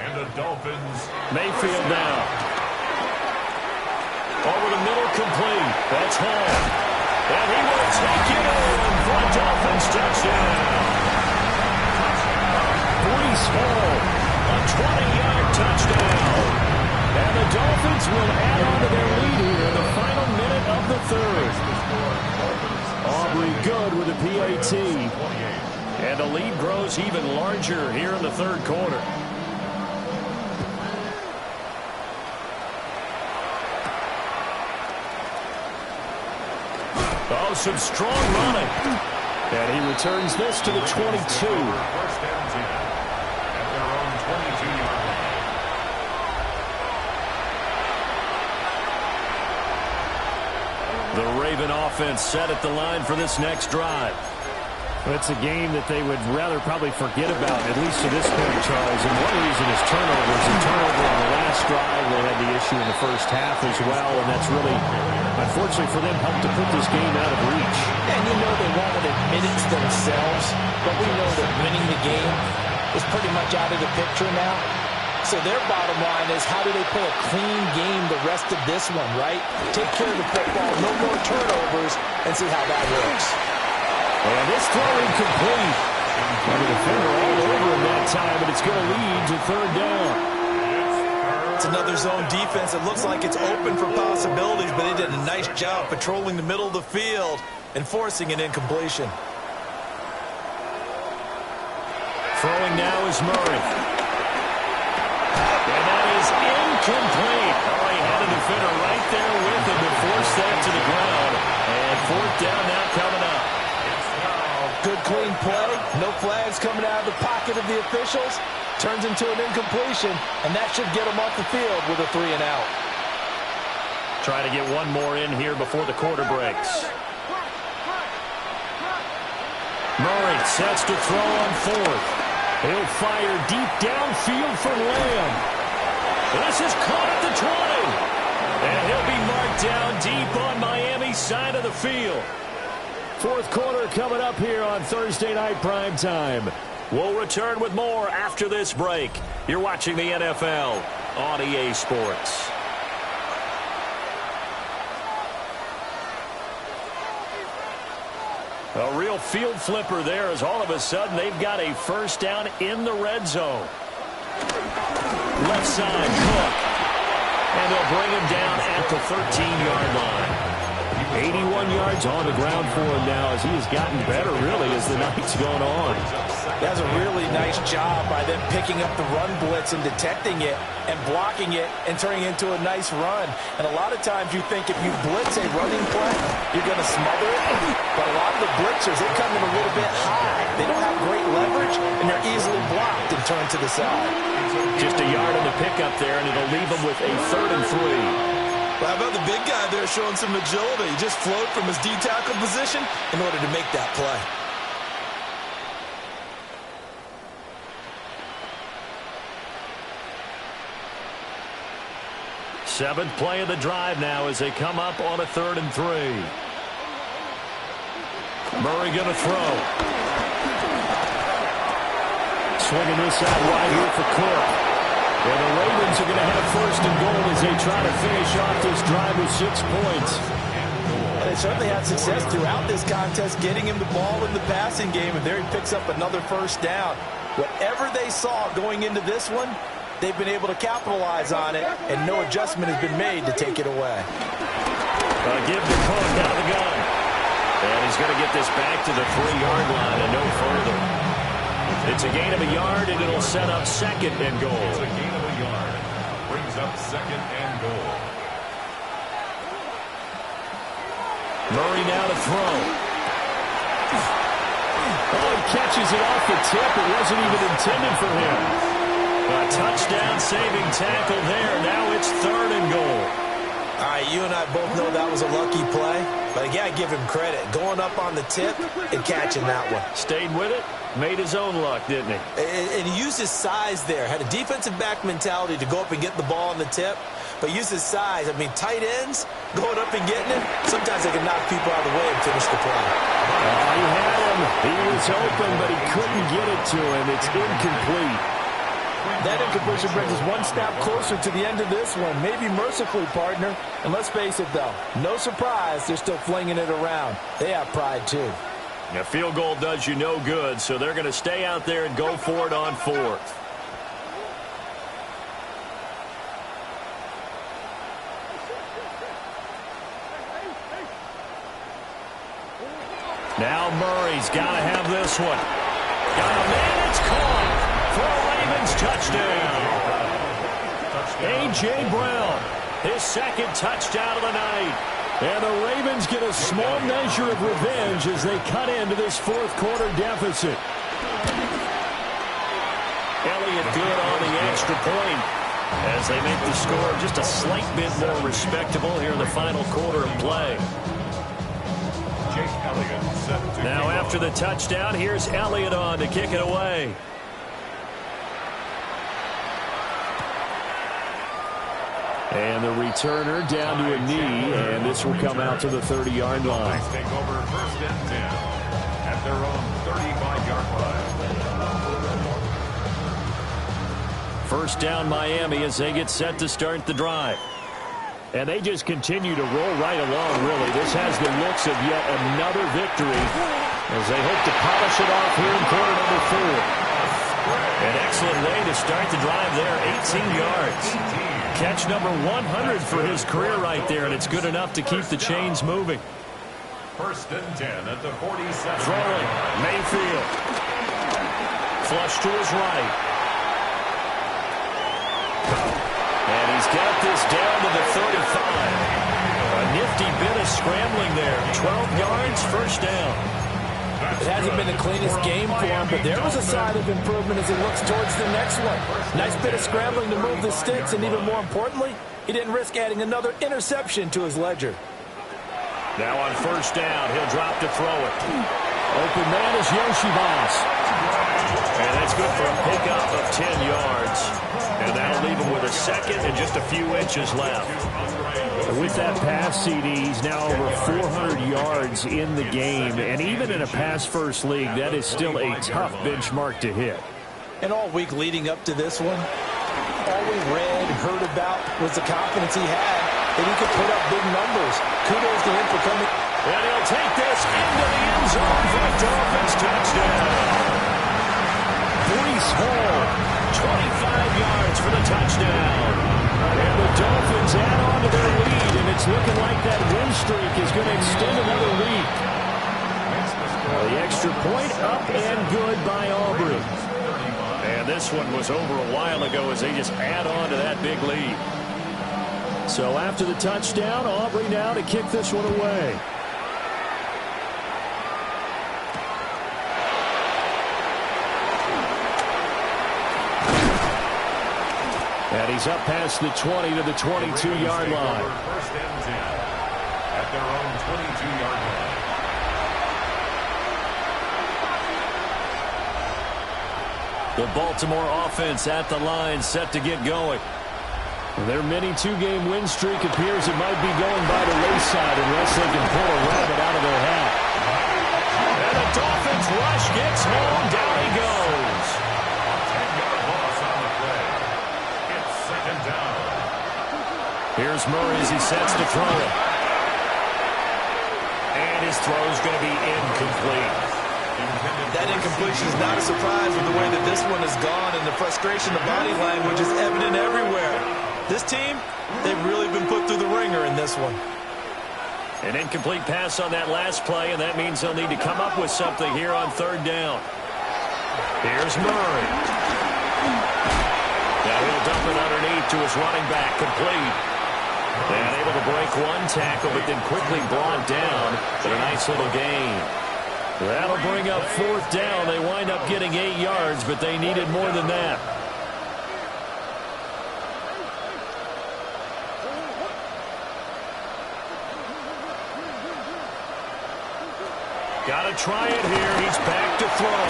And the Dolphins. Mayfield now. Over the middle, complete. That's Hall. And he will take it in for a Dolphins touchdown. Breece Hall, a 20-yard touchdown. And the Dolphins will add on to their lead here in the final minute of the 3rd. Aubrey good with a PAT. And the lead grows even larger here in the 3rd quarter. Oh, some strong running. And he returns this to the 22. 1st and 10 at their own 22-yard line. The Raven offense set at the line for this next drive. It's a game that they would rather probably forget about, at least to this point, Charles. And one reason is turnovers. A turnover on the last drive. They had the issue in the first half as well, and that's really, unfortunately for them, helped to put this game out of reach. And you know they won't admit it to themselves, but we know that winning the game is pretty much out of the picture now. So their bottom line is, how do they play a clean game the rest of this one, right? Take care of the football, no more turnovers, and see how that works. And this throw incomplete. And the defender all over him that time, but it's going to lead to third down. It's another zone defense. It looks like it's open for possibilities, but they did a nice job patrolling the middle of the field and forcing an incompletion. Throwing now is Murray. And that is incomplete. Oh, he had a defender right there with him to force that to the ground. And fourth down now coming up. Good clean play. No flags coming out of the pocket of the officials. Turns into an incompletion, and that should get them off the field with a 3-and-out. Trying to get one more in here before the quarter breaks. Murray sets to throw on fourth. He'll fire deep downfield for Lamb. This is caught at the 20. And he'll be marked down deep on Miami's side of the field. Fourth quarter coming up here on Thursday Night Primetime. We'll return with more after this break. You're watching the NFL on EA Sports. A real field flipper there as all of a sudden they've got a first down in the red zone. Left side, Cook. And they'll bring him down at the 13-yard line. 81 yards on the ground for him now as he has gotten better, really, as the night's going on. That's a really nice job by them picking up the run blitz and detecting it and blocking it and turning it into a nice run. And a lot of times you think if you blitz a running play, you're going to smother it. But a lot of the blitzers, they come in a little bit high. They don't have great leverage, and they're easily blocked and turned to the side. Just a yard on the pickup there, and it'll leave them with a 3rd and 3. Well, how about the big guy there showing some agility? He just flowed from his D-tackle position in order to make that play. Seventh play of the drive now as they come up on a 3rd and 3. Murray going to throw. Swinging this out wide here for Cook. And the Ravens are going to have 1st and goal as they try to finish off this drive with 6 points. And they certainly had success throughout this contest, getting him the ball in the passing game, and there he picks up another first down. Whatever they saw going into this one, they've been able to capitalize on it, and no adjustment has been made to take it away. Give to Cook out of the gun. And he's going to get this back to the 3-yard line and no further. It's a gain of a yard, and it'll set up 2nd and goal. It's a gain of a yard. Brings up 2nd and goal. Murray now to throw. Oh, he catches it off the tip. It wasn't even intended for him. A touchdown-saving tackle there. Now it's 3rd and goal. All right, you and I both know that was a lucky play, but I got to give him credit. Going up on the tip and catching that one. Stayed with it, made his own luck, didn't he? And he used his size there. Had a defensive back mentality to go up and get the ball on the tip, but used his size. I mean, tight ends going up and getting it, sometimes they can knock people out of the way and finish the play. He had him. He was open, but he couldn't get it to him. It's incomplete. That incompletion brings us one step closer to the end of this one. Maybe mercifully, partner. And let's face it, though, no surprise, they're still flinging it around. They have pride, too. A field goal does you no good, so they're going to stay out there and go for it on 4th. Now Murray's got to have this one. Got a man, it's caught for a Ravens touchdown. A.J. Brown, his 2nd touchdown of the night. And the Ravens get a small measure of revenge as they cut into this 4th quarter deficit. Elliott good on the extra point as they make the score just a slight bit more respectable here in the final quarter of play. Jake Elliott set to Now after the touchdown, here's Elliott on to kick it away. And the returner down to a knee, and this will come out to the 30-yard line. take over 1st and 10 at their own 35-yard line. First down Miami as they get set to start the drive. And they just continue to roll right along, really. This has the looks of yet another victory as they hope to polish it off here in quarter number 4. An excellent way to start the drive there, 18 yards. Catch number 100 for his career right there, and it's good enough to keep the chains moving. First and 10 at the 47. Throwing, Mayfield. Flush to his right. And he's got this down to the 35. A nifty bit of scrambling there. 12 yards, first down. It hasn't been the cleanest game for him, but there was a sign of improvement as he looks towards the next one. Nice bit of scrambling to move the sticks, and even more importantly, he didn't risk adding another interception to his ledger. Now on first down, he'll drop to throw it. Open man is Yoshibas. And that's good for a pickup of 10 yards. And that'll leave him with a second and just a few inches left. With that pass, CD, he's now over 400 yards in the game. And even in a pass-first league, that is still a tough benchmark to hit. And all week leading up to this one, all we read, heard about was the confidence he had that he could put up big numbers. Kudos to him for coming. And he'll take this into the end zone for a Dolphins touchdown. Breece Hall, 25 yards for the touchdown. And the Dolphins add on to their lead, and it's looking like that win streak is going to extend another week. The extra point up and good by Aubrey. And this one was over a while ago as they just add on to that big lead. So after the touchdown, Aubrey now to kick this one away. And he's up past the 20 to the 22-yard line. First and 10 at their own 22-yard line. The Baltimore offense at the line, set to get going. Their mini two-game win streak appears it might be going by the wayside unless they can pull a rabbit out of their hat. And the Dolphins rush gets home. Down he goes. 10-yard loss on the play. It's second down. Here's Murray as he sets to throw it. And his throw's going to be incomplete. That incompletion is not a surprise with the way that this one has gone, and the frustration, the body language is evident everywhere. This team, they've really been put through the ringer in this one. An incomplete pass on that last play, and that means they'll need to come up with something here on third down. Here's Murray. Now he'll dump it underneath to his running back, complete. And able to break one tackle, but then quickly brought down. But a nice little gain. That'll bring up fourth down. They wind up getting 8 yards, but they needed more than that. Got to try it here. He's back to throw.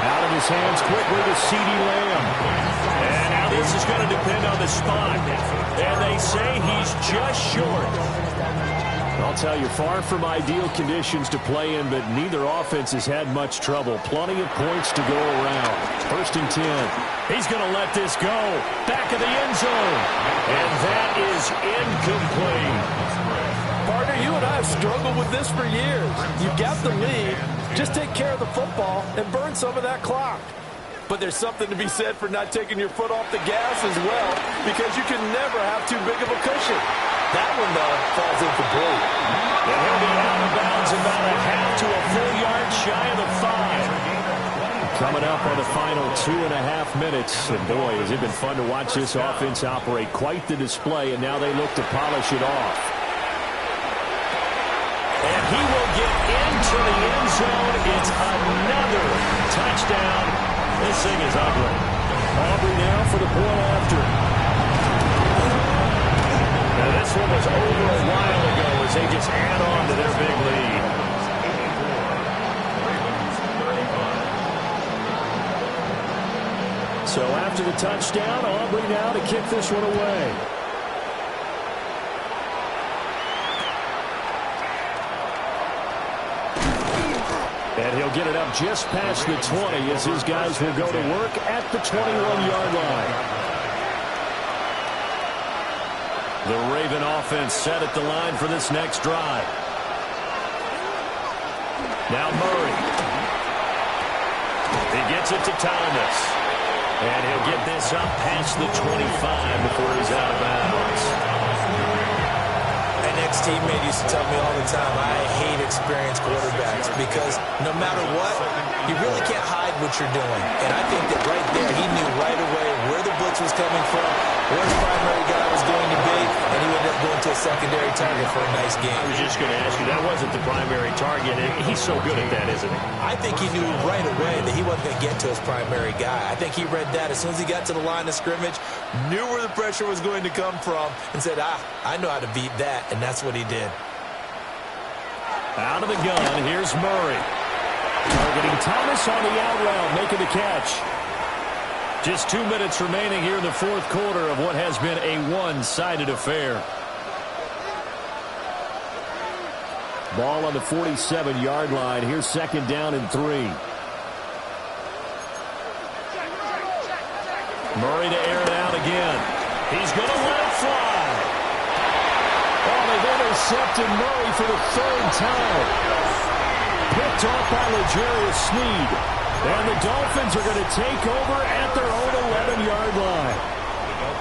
Out of his hands quickly to CeeDee Lamb. And now this is going to depend on the spot. And they say he's just short. I'll tell you, far from ideal conditions to play in, but neither offense has had much trouble. Plenty of points to go around. First and 10. He's going to let this go. Back of the end zone. And that is incomplete. Partner, you and I have struggled with this for years. You've got the lead. Just take care of the football and burn some of that clock. But there's something to be said for not taking your foot off the gas as well, because you can never have too big of a cushion. That one, though, falls incomplete. And he'll be out of bounds about a half to a full yard shy of the 5. Coming up on the final 2.5 minutes. And boy, has it been fun to watch this offense operate. Quite the display, and now they look to polish it off. And he will get into the end zone. It's another touchdown. This thing is ugly. Aubrey now for the point after. Now this one was over a while ago as they just add on to their big lead. So after the touchdown, Aubrey now to kick this one away. And he'll get it up just past the 20 as his guys will go to work at the 21-yard line. The Raven offense set at the line for this next drive. Now Murray. He gets it to Thomas. And he'll get this up past the 25 before he's out of bounds. An ex-teammate used to tell me all the time, I hate experienced quarterbacks because no matter what, you really can't hide what you're doing. And I think that right there, he knew right away where the blitz was coming from, where his primary guy was going to be, and he ended up going to a secondary target for a nice game. I was just going to ask you, that wasn't the primary target. He's so good at that, isn't he? I think he knew right away that he wasn't going to get to his primary guy. I think he read that as soon as he got to the line of scrimmage, knew where the pressure was going to come from, and said, I know how to beat that, and that's what he did. Out of the gun, here's Murray. Targeting Thomas on the out route, making the catch. Just 2 minutes remaining here in the fourth quarter of what has been a one-sided affair. Ball on the 47-yard line. Here's second down and 3. Murray to air it out again. He's going to let it fly. Oh, they've intercepted Murray for the third time. Picked off by L'Jarius Sneed. And the Dolphins are going to take over at their own 11-yard line.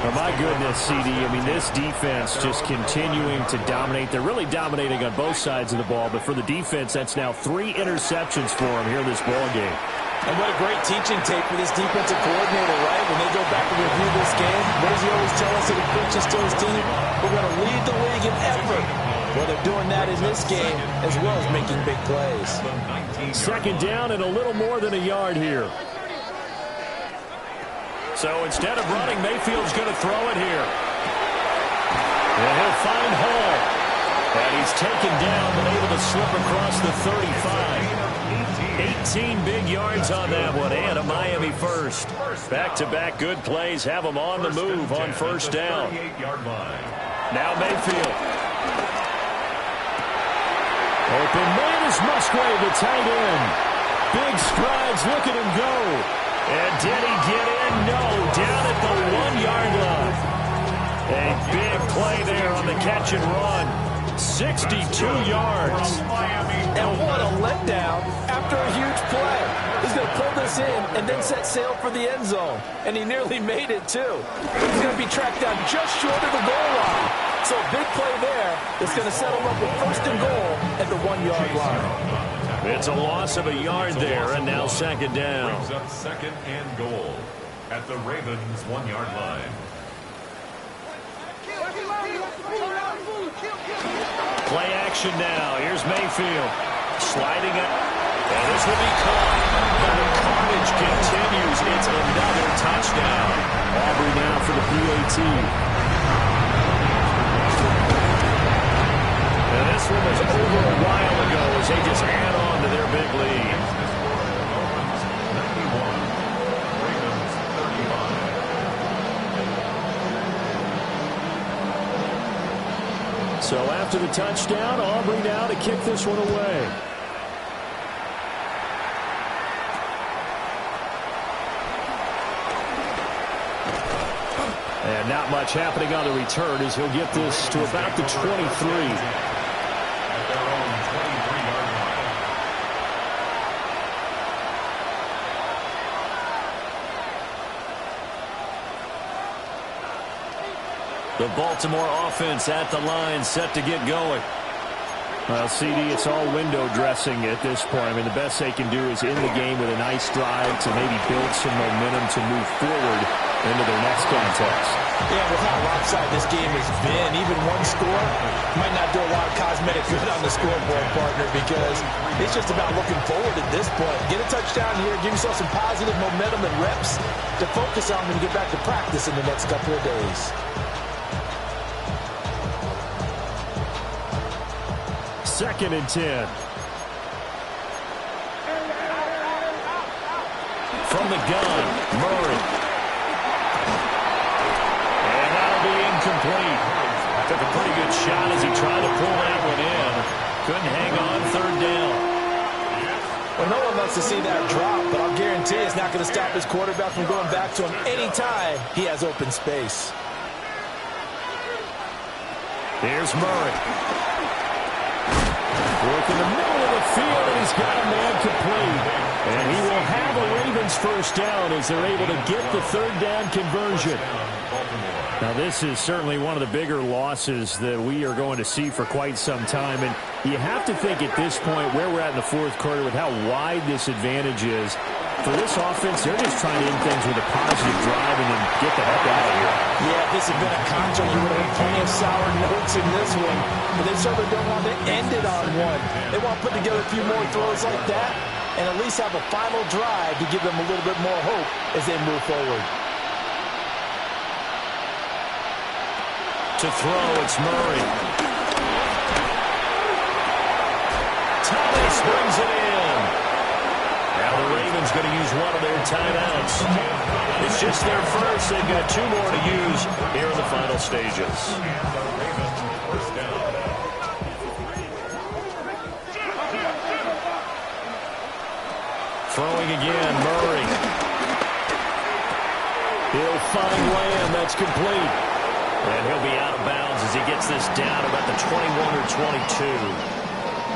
Oh, my goodness, CD. I mean, this defense just continuing to dominate. They're really dominating on both sides of the ball. But for the defense, that's now 3 interceptions for them here in this ball game. And what a great teaching tape for this defensive coordinator, right? When they go back and review this game, what does he always tell us that he preaches to his team? We're going to lead the league in effort. Well, they're doing that in this game as well as making big plays. Second down and a little more than a yard here. So instead of running, Mayfield's going to throw it here. And he'll find Hall. And he's taken down but able to slip across the 35. 18 big yards on that one, and a Miami first. Back-to-back good plays have them on the move on first down. Now Mayfield. Open man is Musgrave, the tight end. Big strides, look at him go. And did he get in? No, down at the 1-yard line. A big play there on the catch and run. 62 yards. And what a letdown after a huge play. He's going to pull this in and then set sail for the end zone. And he nearly made it, too. He's going to be tracked down just short of the goal line. So a big play there that's going to settle up with first and goal at the 1-yard line. It's a loss of a yard there, and now second down. Brings up second and goal at the Ravens' 1-yard line. Play action now. Here's Mayfield. Sliding it. And this will be caught. And the carnage continues. It's another touchdown. Aubrey now for the PAT. And this one was over a while ago as they just add on to their big lead. Dolphins 91, Ravens 35. So after the touchdown, Aubrey now to kick this one away. And not much happening on the return as he'll get this to about the 23. At their own 23-yard line. The Baltimore offense at the line, set to get going. Well, CD, it's all window dressing at this point. I mean, the best they can do is in the game with a nice drive to maybe build some momentum to move forward into their next contest. Yeah, with how lopsided this game has been, even one score might not do a lot of cosmetic good on the scoreboard, partner, because it's just about looking forward at this point. Get a touchdown here, give yourself some positive momentum and reps to focus on when you get back to practice in the next couple of days. Second and 10. From the gun, Murray. And that'll be incomplete. Took a pretty good shot as he tried to pull that one in. Couldn't hang on third down. Well, no one wants to see that drop, but I'll guarantee it's not going to stop his quarterback from going back to him anytime he has open space. Here's Murray. Work in the middle of the field, and he's got a man complete. And he will have a Ravens first down as they're able to get the third down conversion. Now, this is certainly one of the bigger losses that we are going to see for quite some time. And you have to think at this point where we're at in the fourth quarter with how wide this advantage is. For this offense, they're just trying to end things with a positive drive and then get the heck out of here. Yeah, this has been a contest. You would have had plenty of sour notes in this one, but they certainly don't want to end it on one. They want to put together a few more throws like that and at least have a final drive to give them a little bit more hope as they move forward. To throw, it's Murray. Thomas brings it in. Now the Ravens going to use one of their timeouts. It's just their first. They've got two more to use here in the final stages. Throwing again, Murray. He'll find Lamb. That's complete. And he'll be out of bounds as he gets this down about the 21 or 22.